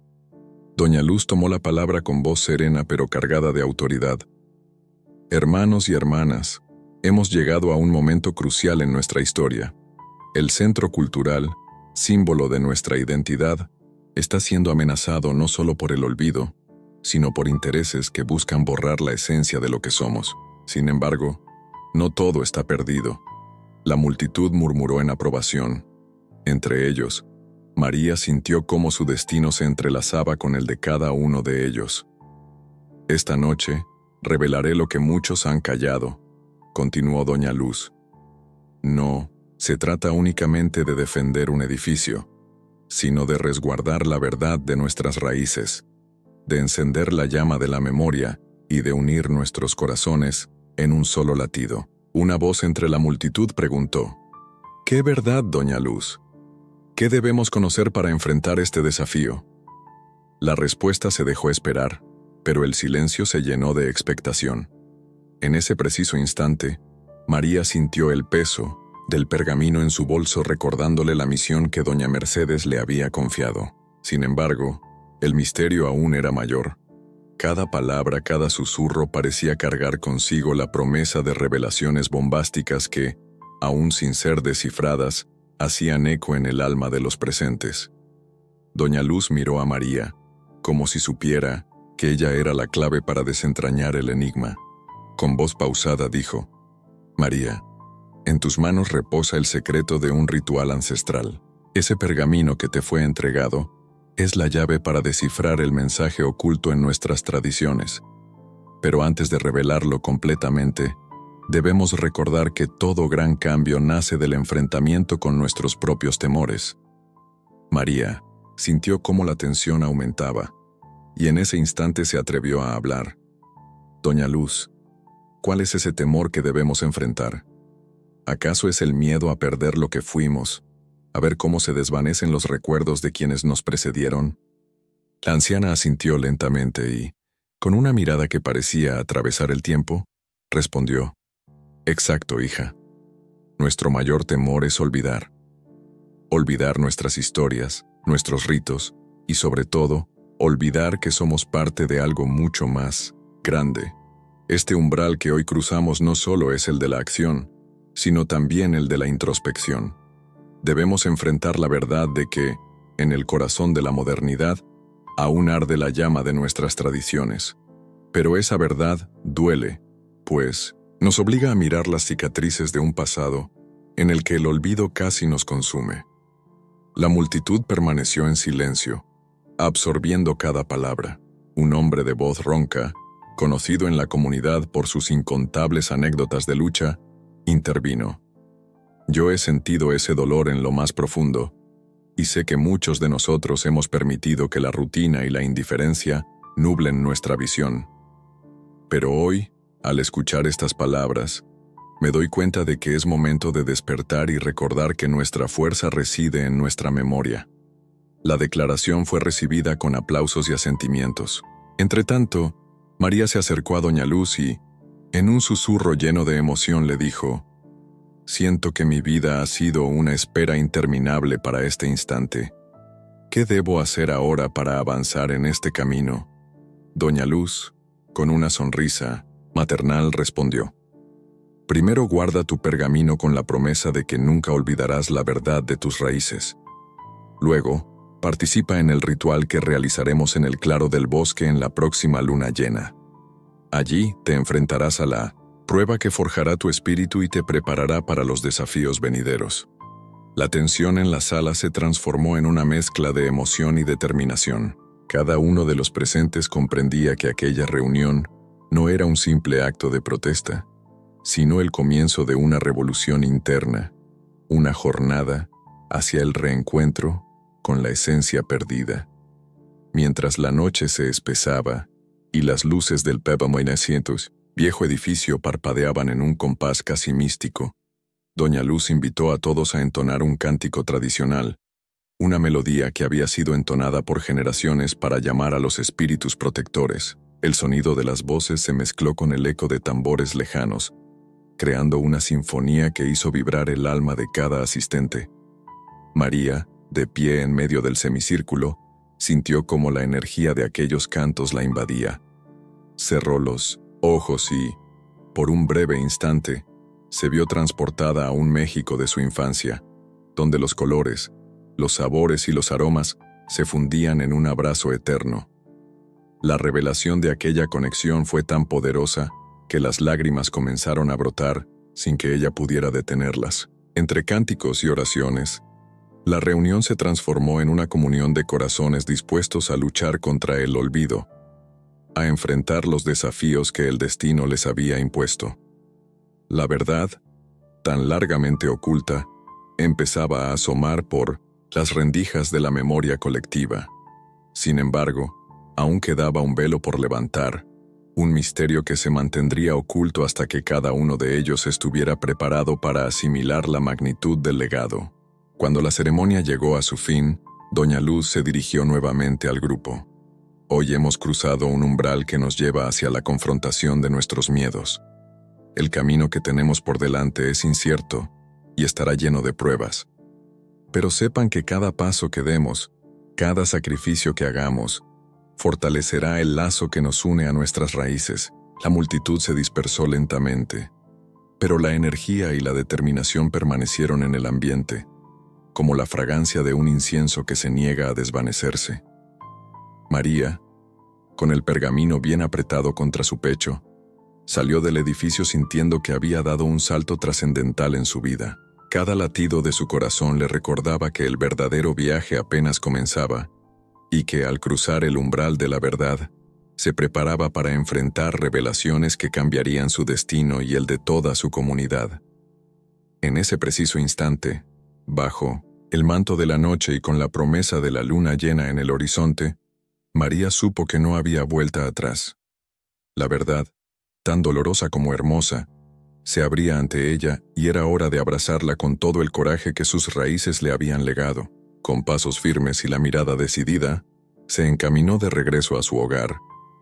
Doña Luz tomó la palabra con voz serena pero cargada de autoridad. «Hermanos y hermanas, hemos llegado a un momento crucial en nuestra historia. El centro cultural, símbolo de nuestra identidad, está siendo amenazado no solo por el olvido, sino por intereses que buscan borrar la esencia de lo que somos. Sin embargo, no todo está perdido». La multitud murmuró en aprobación. Entre ellos, María sintió cómo su destino se entrelazaba con el de cada uno de ellos. «Esta noche revelaré lo que muchos han callado», continuó Doña Luz. «No se trata únicamente de defender un edificio, sino de resguardar la verdad de nuestras raíces, de encender la llama de la memoria y de unir nuestros corazones en un solo latido». Una voz entre la multitud preguntó: «¿Qué verdad, Doña Luz? ¿Qué debemos conocer para enfrentar este desafío?». La respuesta se dejó esperar, pero el silencio se llenó de expectación. En ese preciso instante, María sintió el peso del pergamino en su bolso, recordándole la misión que doña Mercedes le había confiado. Sin embargo, el misterio aún era mayor. Cada palabra, cada susurro parecía cargar consigo la promesa de revelaciones bombásticas que, aún sin ser descifradas, hacían eco en el alma de los presentes. Doña Luz miró a María, como si supiera que ella era la clave para desentrañar el enigma. Con voz pausada dijo: «María, en tus manos reposa el secreto de un ritual ancestral. Ese pergamino que te fue entregado es la llave para descifrar el mensaje oculto en nuestras tradiciones. Pero antes de revelarlo completamente, debemos recordar que todo gran cambio nace del enfrentamiento con nuestros propios temores». María sintió cómo la tensión aumentaba, y en ese instante se atrevió a hablar. «Doña Luz, ¿cuál es ese temor que debemos enfrentar?». ¿Acaso es el miedo a perder lo que fuimos, a ver cómo se desvanecen los recuerdos de quienes nos precedieron? La anciana asintió lentamente y, con una mirada que parecía atravesar el tiempo, respondió: «Exacto, hija. Nuestro mayor temor es olvidar. Olvidar nuestras historias, nuestros ritos y, sobre todo, olvidar que somos parte de algo mucho más grande. Este umbral que hoy cruzamos no solo es el de la acción, sino también el de la introspección. Debemos enfrentar la verdad de que, en el corazón de la modernidad, aún arde la llama de nuestras tradiciones. Pero esa verdad duele, pues nos obliga a mirar las cicatrices de un pasado en el que el olvido casi nos consume». La multitud permaneció en silencio, absorbiendo cada palabra. Un hombre de voz ronca, conocido en la comunidad por sus incontables anécdotas de lucha, intervino. «Yo he sentido ese dolor en lo más profundo, y sé que muchos de nosotros hemos permitido que la rutina y la indiferencia nublen nuestra visión. Pero hoy, al escuchar estas palabras, me doy cuenta de que es momento de despertar y recordar que nuestra fuerza reside en nuestra memoria». La declaración fue recibida con aplausos y asentimientos. Entretanto, María se acercó a doña Luz y, en un susurro lleno de emoción, le dijo: «Siento que mi vida ha sido una espera interminable para este instante. ¿Qué debo hacer ahora para avanzar en este camino?». Doña Luz, con una sonrisa maternal, respondió: «Primero guarda tu pergamino con la promesa de que nunca olvidarás la verdad de tus raíces. Luego, participa en el ritual que realizaremos en el claro del bosque en la próxima luna llena. Allí te enfrentarás a la prueba que forjará tu espíritu y te preparará para los desafíos venideros». La tensión en la sala se transformó en una mezcla de emoción y determinación. Cada uno de los presentes comprendía que aquella reunión no era un simple acto de protesta, sino el comienzo de una revolución interna, una jornada hacia el reencuentro con la esencia perdida. Mientras la noche se espesaba y las luces del Papa 900, viejo edificio, parpadeaban en un compás casi místico, doña Luz invitó a todos a entonar un cántico tradicional, una melodía que había sido entonada por generaciones para llamar a los espíritus protectores. El sonido de las voces se mezcló con el eco de tambores lejanos, creando una sinfonía que hizo vibrar el alma de cada asistente. María, de pie en medio del semicírculo, sintió cómo la energía de aquellos cantos la invadía. Cerró los ojos y, por un breve instante, se vio transportada a un México de su infancia, donde los colores, los sabores y los aromas se fundían en un abrazo eterno. La revelación de aquella conexión fue tan poderosa que las lágrimas comenzaron a brotar sin que ella pudiera detenerlas. Entre cánticos y oraciones, la reunión se transformó en una comunión de corazones dispuestos a luchar contra el olvido, a enfrentar los desafíos que el destino les había impuesto. La verdad, tan largamente oculta, empezaba a asomar por las rendijas de la memoria colectiva. Sin embargo, aún quedaba un velo por levantar, un misterio que se mantendría oculto hasta que cada uno de ellos estuviera preparado para asimilar la magnitud del legado. Cuando la ceremonia llegó a su fin, doña Luz se dirigió nuevamente al grupo. «Hoy hemos cruzado un umbral que nos lleva hacia la confrontación de nuestros miedos. El camino que tenemos por delante es incierto y estará lleno de pruebas. Pero sepan que cada paso que demos, cada sacrificio que hagamos, fortalecerá el lazo que nos une a nuestras raíces». La multitud se dispersó lentamente, pero la energía y la determinación permanecieron en el ambiente, como la fragancia de un incienso que se niega a desvanecerse. María, con el pergamino bien apretado contra su pecho, salió del edificio sintiendo que había dado un salto trascendental en su vida. Cada latido de su corazón le recordaba que el verdadero viaje apenas comenzaba y que al cruzar el umbral de la verdad, se preparaba para enfrentar revelaciones que cambiarían su destino y el de toda su comunidad. En ese preciso instante, bajo el manto de la noche y con la promesa de la luna llena en el horizonte, María supo que no había vuelta atrás. La verdad, tan dolorosa como hermosa, Se abría ante ella y era hora de abrazarla con todo el coraje que sus raíces le habían legado. Con pasos firmes y la mirada decidida, se encaminó de regreso a su hogar,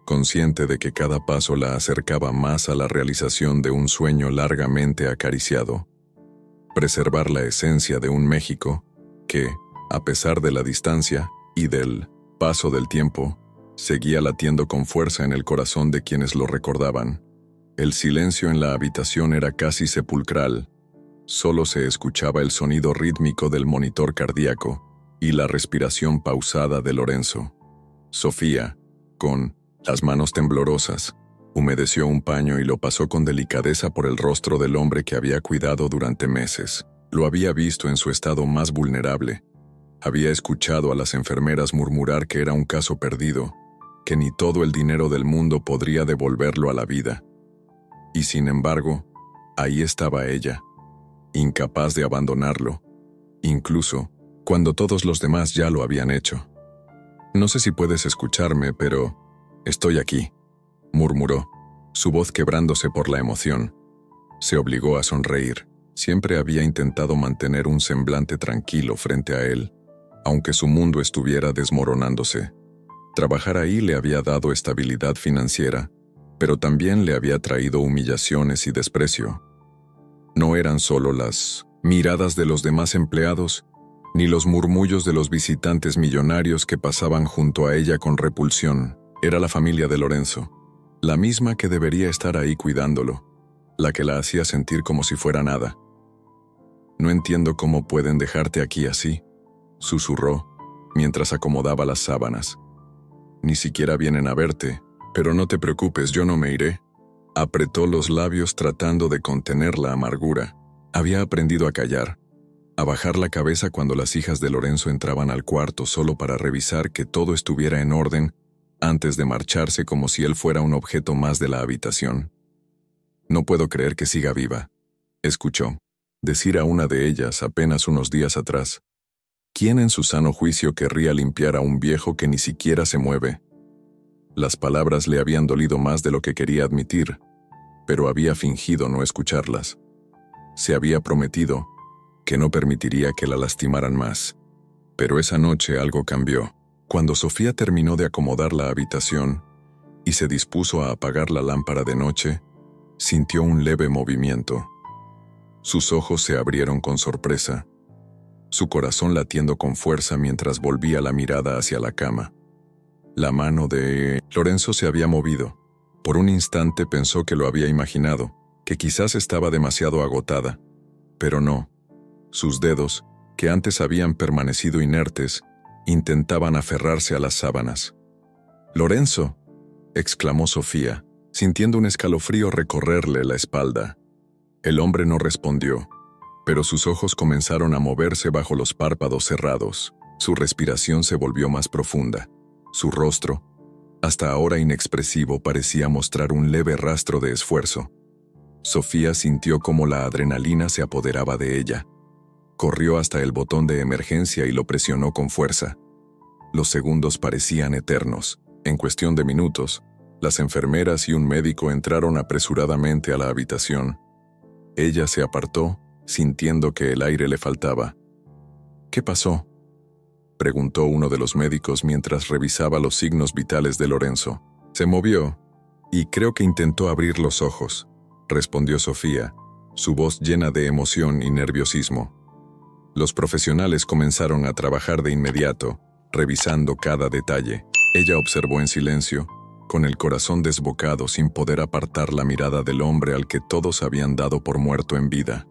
consciente de que cada paso la acercaba más a la realización de un sueño largamente acariciado. Preservar la esencia de un México que, a pesar de la distancia y del paso del tiempo, seguía latiendo con fuerza en el corazón de quienes lo recordaban. El silencio en la habitación era casi sepulcral. Solo se escuchaba el sonido rítmico del monitor cardíaco y la respiración pausada de Lorenzo. Sofía, con las manos temblorosas, humedeció un paño y lo pasó con delicadeza por el rostro del hombre que había cuidado durante meses. Lo había visto en su estado más vulnerable. Había escuchado a las enfermeras murmurar que era un caso perdido, que ni todo el dinero del mundo podría devolverlo a la vida. Y sin embargo, ahí estaba ella, incapaz de abandonarlo, incluso cuando todos los demás ya lo habían hecho. «No sé si puedes escucharme, pero estoy aquí», murmuró, su voz quebrándose por la emoción. Se obligó a sonreír. Siempre había intentado mantener un semblante tranquilo frente a él, aunque su mundo estuviera desmoronándose. Trabajar ahí le había dado estabilidad financiera, pero también le había traído humillaciones y desprecio. No eran solo las miradas de los demás empleados, ni los murmullos de los visitantes millonarios que pasaban junto a ella con repulsión. Era la familia de Lorenzo, la misma que debería estar ahí cuidándolo, la que la hacía sentir como si fuera nada. «No entiendo cómo pueden dejarte aquí así», susurró, mientras acomodaba las sábanas. «Ni siquiera vienen a verte, pero no te preocupes, yo no me iré». Apretó los labios tratando de contener la amargura. Había aprendido a callar, a bajar la cabeza cuando las hijas de Lorenzo entraban al cuarto solo para revisar que todo estuviera en orden antes de marcharse como si él fuera un objeto más de la habitación. «No puedo creer que siga viva», escuchó decir a una de ellas apenas unos días atrás. ¿Quién en su sano juicio querría limpiar a un viejo que ni siquiera se mueve? Las palabras le habían dolido más de lo que quería admitir, pero había fingido no escucharlas. Se había prometido que no permitiría que la lastimaran más. Pero esa noche algo cambió. Cuando Sofía terminó de acomodar la habitación y se dispuso a apagar la lámpara de noche, sintió un leve movimiento. Sus ojos se abrieron con sorpresa, su corazón latiendo con fuerza mientras volvía la mirada hacia la cama. La mano de Lorenzo se había movido. Por un instante pensó que lo había imaginado, que quizás estaba demasiado agotada. Pero no. Sus dedos, que antes habían permanecido inertes, intentaban aferrarse a las sábanas. «¡Lorenzo!», exclamó Sofía, sintiendo un escalofrío recorrerle la espalda. El hombre no respondió, pero sus ojos comenzaron a moverse bajo los párpados cerrados. Su respiración se volvió más profunda. Su rostro, hasta ahora inexpresivo, parecía mostrar un leve rastro de esfuerzo. Sofía sintió cómo la adrenalina se apoderaba de ella. Corrió hasta el botón de emergencia y lo presionó con fuerza. Los segundos parecían eternos. En cuestión de minutos, las enfermeras y un médico entraron apresuradamente a la habitación. Ella se apartó, sintiendo que el aire le faltaba. «¿Qué pasó?», preguntó uno de los médicos mientras revisaba los signos vitales de Lorenzo. «Se movió, y creo que intentó abrir los ojos», respondió Sofía, su voz llena de emoción y nerviosismo. Los profesionales comenzaron a trabajar de inmediato, revisando cada detalle. Ella observó en silencio, con el corazón desbocado sin poder apartar la mirada del hombre al que todos habían dado por muerto en vida.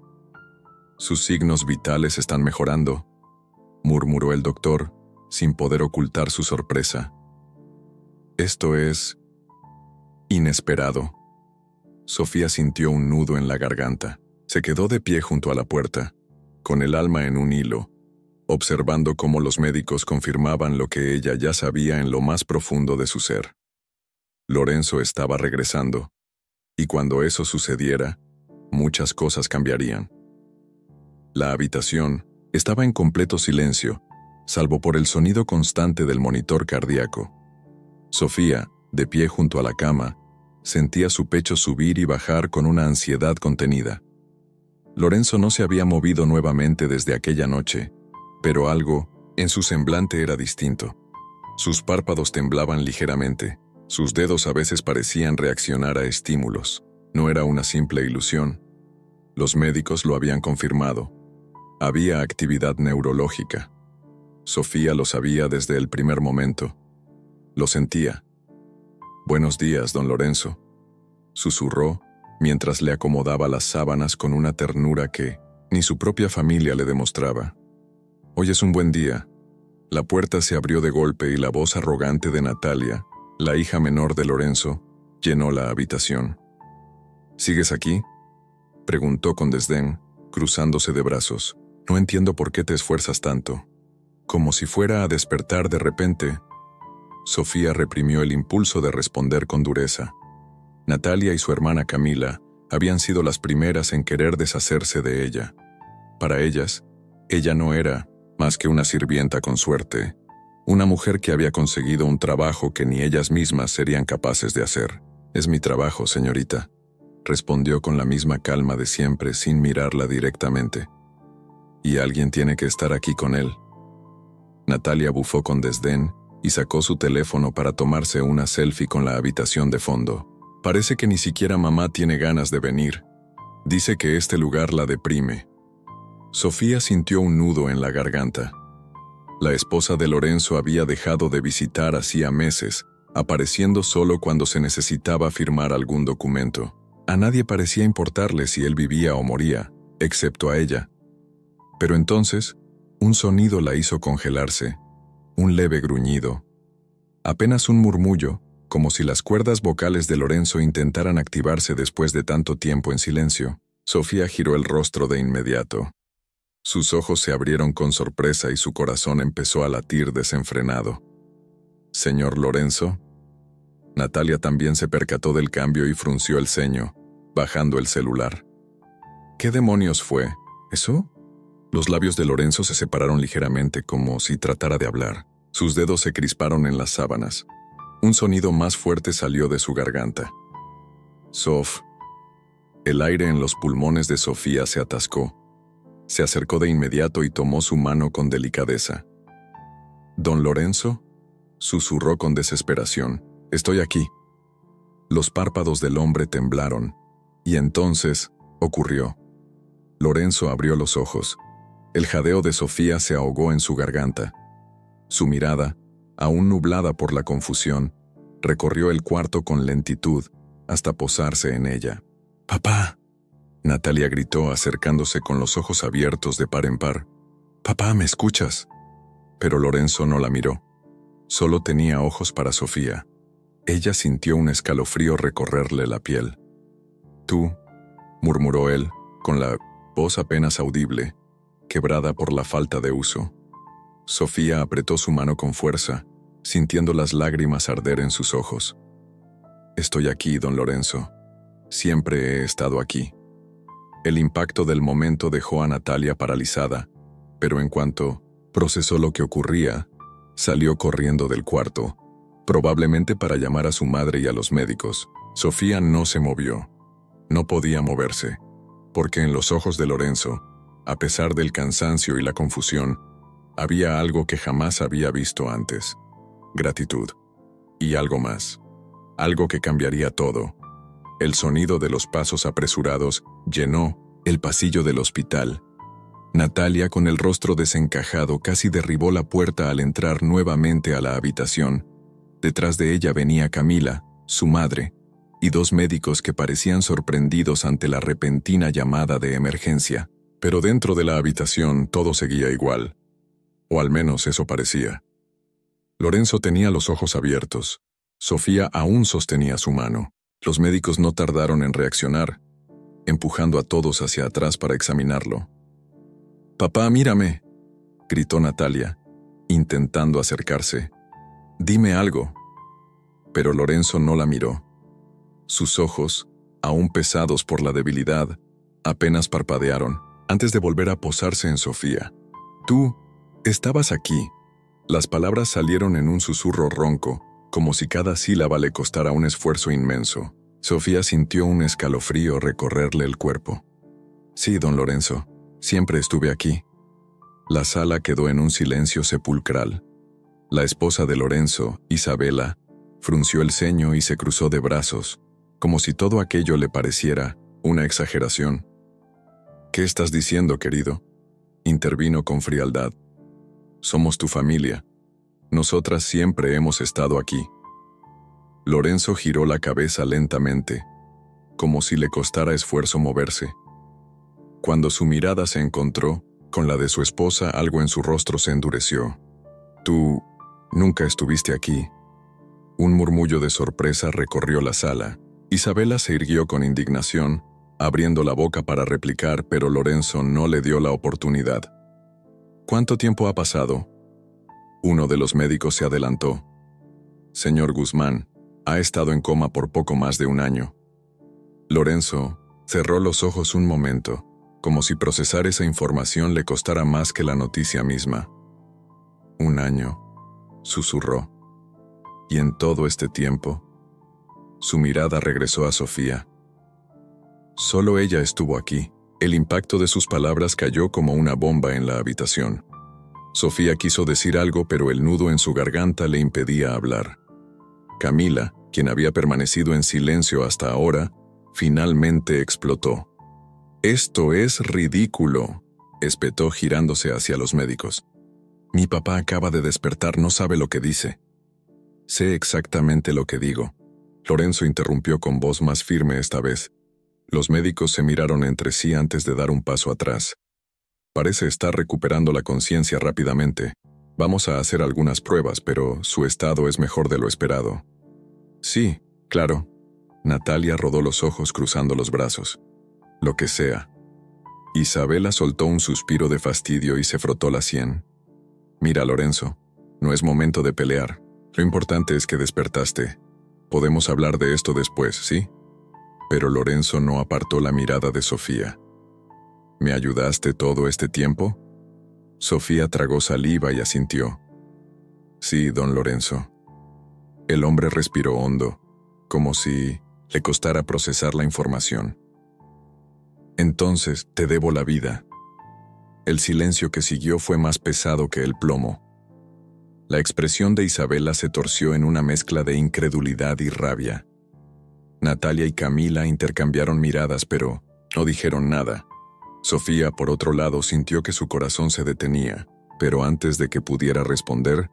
«Sus signos vitales están mejorando», murmuró el doctor, sin poder ocultar su sorpresa. «Esto es inesperado». Sofía sintió un nudo en la garganta. Se quedó de pie junto a la puerta, con el alma en un hilo, observando cómo los médicos confirmaban lo que ella ya sabía en lo más profundo de su ser. Lorenzo estaba regresando, y cuando eso sucediera, muchas cosas cambiarían. La habitación estaba en completo silencio, salvo por el sonido constante del monitor cardíaco. Sofía, de pie junto a la cama, Sentía su pecho subir y bajar con una ansiedad contenida. Lorenzo no se había movido nuevamente desde aquella noche, pero algo en su semblante era distinto. Sus párpados temblaban ligeramente, sus dedos a veces parecían reaccionar a estímulos. No era una simple ilusión. Los médicos lo habían confirmado. Había actividad neurológica. Sofía lo sabía desde el primer momento. Lo sentía. «Buenos días, don Lorenzo», susurró mientras le acomodaba las sábanas con una ternura que ni su propia familia le demostraba. «Hoy es un buen día». La puerta se abrió de golpe y la voz arrogante de Natalia, la hija menor de Lorenzo, llenó la habitación. «¿Sigues aquí?», preguntó con desdén, cruzándose de brazos. «No entiendo por qué te esfuerzas tanto». Como si fuera a despertar de repente, Sofía reprimió el impulso de responder con dureza. Natalia y su hermana Camila habían sido las primeras en querer deshacerse de ella. Para ellas, ella no era más que una sirvienta con suerte, una mujer que había conseguido un trabajo que ni ellas mismas serían capaces de hacer. «Es mi trabajo, señorita», respondió con la misma calma de siempre sin mirarla directamente. «Y alguien tiene que estar aquí con él». Natalia bufó con desdén y sacó su teléfono para tomarse una selfie con la habitación de fondo. «Parece que ni siquiera mamá tiene ganas de venir. Dice que este lugar la deprime». Sofía sintió un nudo en la garganta. La esposa de Lorenzo había dejado de visitar hacía meses, apareciendo solo cuando se necesitaba firmar algún documento. A nadie parecía importarle si él vivía o moría, excepto a ella. Pero entonces, un sonido la hizo congelarse, un leve gruñido. Apenas un murmullo, como si las cuerdas vocales de Lorenzo intentaran activarse después de tanto tiempo en silencio. Sofía giró el rostro de inmediato. Sus ojos se abrieron con sorpresa y su corazón empezó a latir desenfrenado. «¿Señor Lorenzo?» Natalia también se percató del cambio y frunció el ceño, bajando el celular. «¿Qué demonios fue eso?» Los labios de Lorenzo se separaron ligeramente como si tratara de hablar. Sus dedos se crisparon en las sábanas. Un sonido más fuerte salió de su garganta. «Sof». El aire en los pulmones de Sofía se atascó. Se acercó de inmediato y tomó su mano con delicadeza. «¿Don Lorenzo?», susurró con desesperación. «Estoy aquí». Los párpados del hombre temblaron, y entonces ocurrió. Lorenzo abrió los ojos. El jadeo de Sofía se ahogó en su garganta. Su mirada, aún nublada por la confusión, recorrió el cuarto con lentitud hasta posarse en ella. «¡Papá!», Natalia gritó acercándose con los ojos abiertos de par en par. «¡Papá, me escuchas!». Pero Lorenzo no la miró. Solo tenía ojos para Sofía. Ella sintió un escalofrío recorrerle la piel. «Tú», murmuró él, con la voz apenas audible, quebrada por la falta de uso. Sofía apretó su mano con fuerza, sintiendo las lágrimas arder en sus ojos. «Estoy aquí, don Lorenzo. Siempre he estado aquí». El impacto del momento dejó a Natalia paralizada, pero en cuanto procesó lo que ocurría, salió corriendo del cuarto, probablemente para llamar a su madre y a los médicos. Sofía no se movió. No podía moverse, porque en los ojos de Lorenzo, a pesar del cansancio y la confusión, había algo que jamás había visto antes: gratitud. Y algo más. Algo que cambiaría todo. El sonido de los pasos apresurados llenó el pasillo del hospital. Natalia, con el rostro desencajado, casi derribó la puerta al entrar nuevamente a la habitación. Detrás de ella venía Camila, su madre, y dos médicos que parecían sorprendidos ante la repentina llamada de emergencia. Pero dentro de la habitación todo seguía igual. O al menos eso parecía. Lorenzo tenía los ojos abiertos. Sofía aún sostenía su mano. Los médicos no tardaron en reaccionar, empujando a todos hacia atrás para examinarlo. «Papá, mírame», gritó Natalia, intentando acercarse. «Dime algo». Pero Lorenzo no la miró. Sus ojos, aún pesados por la debilidad, apenas parpadearon antes de volver a posarse en Sofía. «Tú estabas aquí». Las palabras salieron en un susurro ronco, como si cada sílaba le costara un esfuerzo inmenso. Sofía sintió un escalofrío recorrerle el cuerpo. Sí, don Lorenzo, siempre estuve aquí. La sala quedó en un silencio sepulcral. La esposa de Lorenzo, Isabela, frunció el ceño y se cruzó de brazos, como si todo aquello le pareciera una exageración. ¿Qué estás diciendo, querido?, intervino con frialdad. Somos tu familia. Nosotras siempre hemos estado aquí. Lorenzo giró la cabeza lentamente, como si le costara esfuerzo moverse. Cuando su mirada se encontró con la de su esposa, algo en su rostro se endureció. Tú nunca estuviste aquí. Un murmullo de sorpresa recorrió la sala. Isabela se irguió con indignación, abriendo la boca para replicar, pero Lorenzo no le dio la oportunidad. ¿Cuánto tiempo ha pasado? Uno de los médicos se adelantó. Señor Guzmán, ha estado en coma por poco más de un año. Lorenzo cerró los ojos un momento, como si procesar esa información le costara más que la noticia misma. Un año, susurró. Y en todo este tiempo, su mirada regresó a Sofía. Solo ella estuvo aquí. El impacto de sus palabras cayó como una bomba en la habitación. Sofía quiso decir algo, pero el nudo en su garganta le impedía hablar. Camila, quien había permanecido en silencio hasta ahora, finalmente explotó. «Esto es ridículo», espetó girándose hacia los médicos. «Mi papá acaba de despertar, no sabe lo que dice». «Sé exactamente lo que digo», Lorenzo interrumpió con voz más firme esta vez. Los médicos se miraron entre sí antes de dar un paso atrás. «Parece estar recuperando la conciencia rápidamente. Vamos a hacer algunas pruebas, pero su estado es mejor de lo esperado». «Sí, claro». Natalia rodó los ojos cruzando los brazos. «Lo que sea». Isabela soltó un suspiro de fastidio y se frotó la sien. «Mira, Lorenzo, no es momento de pelear. Lo importante es que despertaste. Podemos hablar de esto después, ¿sí?» Pero Lorenzo no apartó la mirada de Sofía. «¿Me ayudaste todo este tiempo?» Sofía tragó saliva y asintió. «Sí, don Lorenzo». El hombre respiró hondo, como si le costara procesar la información. «Entonces te debo la vida». El silencio que siguió fue más pesado que el plomo. La expresión de Isabela se torció en una mezcla de incredulidad y rabia. Natalia y Camila intercambiaron miradas, pero no dijeron nada. Sofía, por otro lado, sintió que su corazón se detenía, pero antes de que pudiera responder,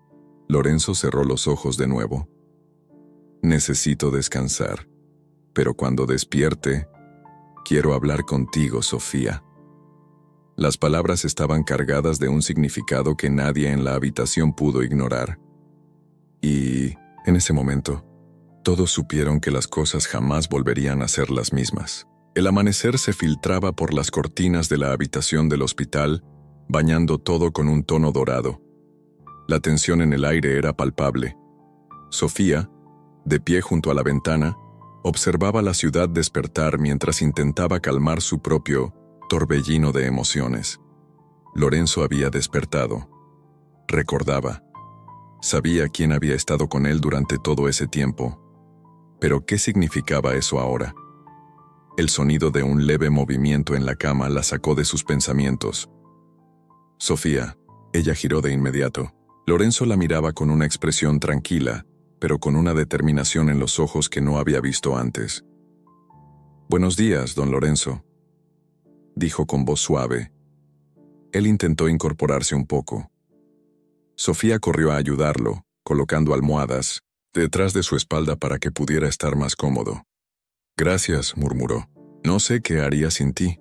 Lorenzo cerró los ojos de nuevo. «Necesito descansar, pero cuando despierte, quiero hablar contigo, Sofía». Las palabras estaban cargadas de un significado que nadie en la habitación pudo ignorar. Y, en ese momento, todos supieron que las cosas jamás volverían a ser las mismas. El amanecer se filtraba por las cortinas de la habitación del hospital, bañando todo con un tono dorado. La tensión en el aire era palpable. Sofía, de pie junto a la ventana, observaba la ciudad despertar mientras intentaba calmar su propio torbellino de emociones. Lorenzo había despertado. Recordaba. Sabía quién había estado con él durante todo ese tiempo. Pero ¿qué significaba eso ahora? El sonido de un leve movimiento en la cama la sacó de sus pensamientos. «Sofía», ella giró de inmediato. Lorenzo la miraba con una expresión tranquila, pero con una determinación en los ojos que no había visto antes. «Buenos días, don Lorenzo», dijo con voz suave. Él intentó incorporarse un poco. Sofía corrió a ayudarlo, colocando almohadas detrás de su espalda para que pudiera estar más cómodo. «Gracias», murmuró. «No sé qué haría sin ti».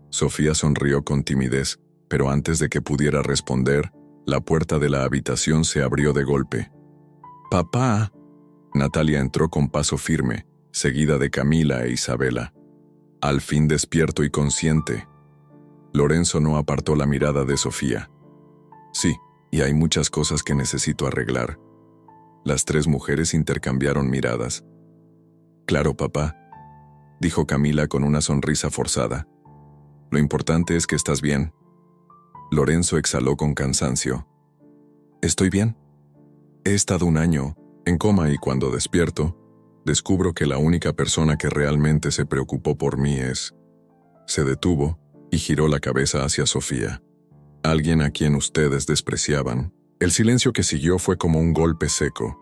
Sofía sonrió con timidez, pero antes de que pudiera responder, la puerta de la habitación se abrió de golpe. «¡Papá!». Natalia entró con paso firme, seguida de Camila e Isabela. Al fin despierto y consciente. Lorenzo no apartó la mirada de Sofía. «Sí, y hay muchas cosas que necesito arreglar». Las tres mujeres intercambiaron miradas. «Claro, papá», dijo Camila con una sonrisa forzada. «Lo importante es que estás bien». Lorenzo exhaló con cansancio. «¿Estoy bien? He estado un año en coma y cuando despierto, descubro que la única persona que realmente se preocupó por mí es... Se detuvo y giró la cabeza hacia Sofía. Alguien a quien ustedes despreciaban. El silencio que siguió fue como un golpe seco.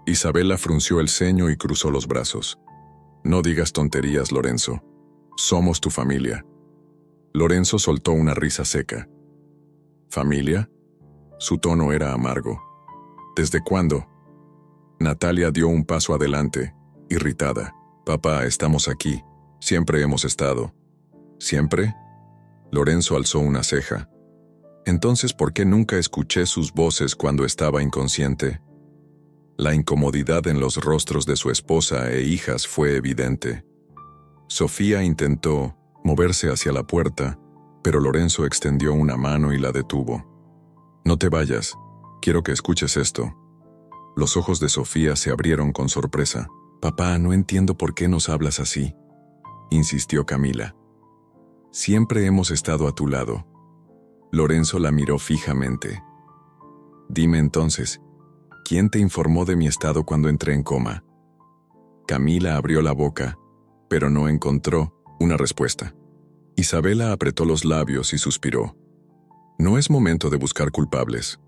Isabela frunció el ceño y cruzó los brazos. No digas tonterías, Lorenzo. Somos tu familia. Lorenzo soltó una risa seca. ¿Familia? Su tono era amargo. ¿Desde cuándo? Natalia dio un paso adelante, irritada. Papá, estamos aquí. Siempre hemos estado. ¿Siempre? Lorenzo alzó una ceja. Entonces, ¿por qué nunca escuché sus voces cuando estaba inconsciente? La incomodidad en los rostros de su esposa e hijas fue evidente. Sofía intentó moverse hacia la puerta, pero Lorenzo extendió una mano y la detuvo. No te vayas, quiero que escuches esto. Los ojos de Sofía se abrieron con sorpresa. Papá, no entiendo por qué nos hablas así, insistió Camila. Siempre hemos estado a tu lado. Lorenzo la miró fijamente. Dime entonces, ¿quién te informó de mi estado cuando entré en coma? Camila abrió la boca, pero no encontró una respuesta. Isabela apretó los labios y suspiró. No es momento de buscar culpables.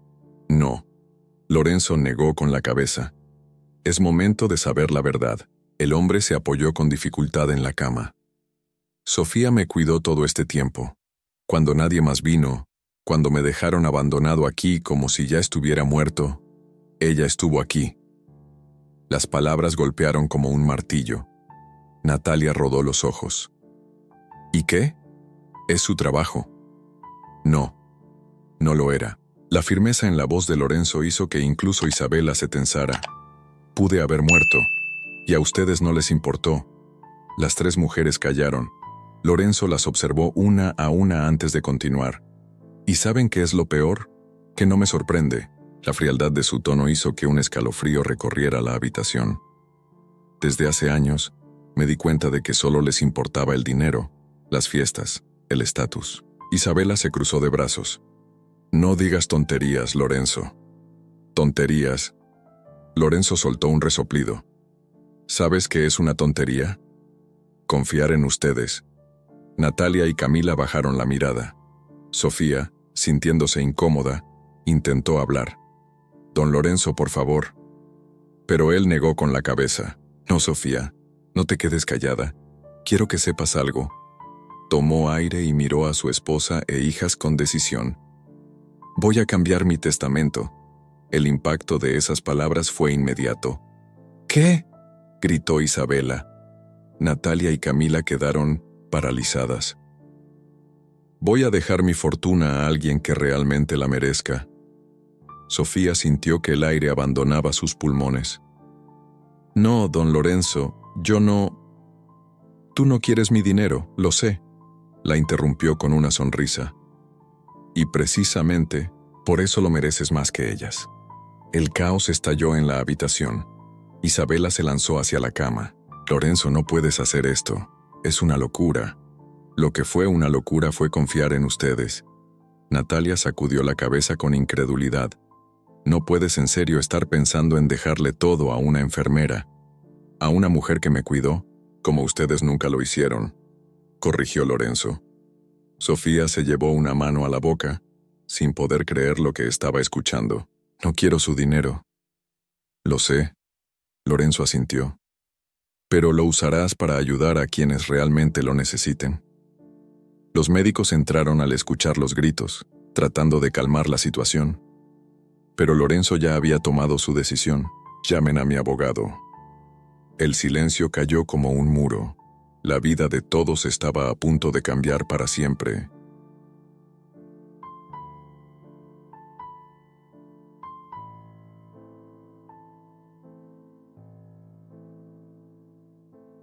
No. Lorenzo negó con la cabeza. Es momento de saber la verdad. El hombre se apoyó con dificultad en la cama. Sofía me cuidó todo este tiempo. Cuando nadie más vino, cuando me dejaron abandonado aquí como si ya estuviera muerto, ella estuvo aquí. Las palabras golpearon como un martillo. Natalia rodó los ojos. ¿Y qué? ¿Es su trabajo? No, no lo era. La firmeza en la voz de Lorenzo hizo que incluso Isabela se tensara. Pude haber muerto, y a ustedes no les importó. Las tres mujeres callaron. Lorenzo las observó una a una antes de continuar. ¿Y saben qué es lo peor? Que no me sorprende. La frialdad de su tono hizo que un escalofrío recorriera la habitación. Desde hace años, me di cuenta de que solo les importaba el dinero, las fiestas, el estatus. Isabela se cruzó de brazos. No digas tonterías, Lorenzo. ¿Tonterías? Lorenzo soltó un resoplido. ¿Sabes qué es una tontería? Confiar en ustedes. Natalia y Camila bajaron la mirada. Sofía, sintiéndose incómoda, intentó hablar. Don Lorenzo, por favor. Pero él negó con la cabeza. No, Sofía, no te quedes callada. Quiero que sepas algo. Tomó aire y miró a su esposa e hijas con decisión. Voy a cambiar mi testamento. El impacto de esas palabras fue inmediato. ¿Qué? Gritó Isabela. Natalia y Camila quedaron paralizadas. Voy a dejar mi fortuna a alguien que realmente la merezca. Sofía sintió que el aire abandonaba sus pulmones. No, don Lorenzo, yo no... Tú no quieres mi dinero, lo sé, la interrumpió con una sonrisa. Y precisamente, por eso lo mereces más que ellas. El caos estalló en la habitación. Isabela se lanzó hacia la cama. Lorenzo, no puedes hacer esto. Es una locura. Lo que fue una locura fue confiar en ustedes. Natalia sacudió la cabeza con incredulidad. No puedes en serio estar pensando en dejarle todo a una enfermera. A una mujer que me cuidó, como ustedes nunca lo hicieron, corrigió Lorenzo. Sofía se llevó una mano a la boca, sin poder creer lo que estaba escuchando. No quiero su dinero. Lo sé, Lorenzo asintió. Pero lo usarás para ayudar a quienes realmente lo necesiten. Los médicos entraron al escuchar los gritos, tratando de calmar la situación. Pero Lorenzo ya había tomado su decisión. Llamen a mi abogado. El silencio cayó como un muro. La vida de todos estaba a punto de cambiar para siempre.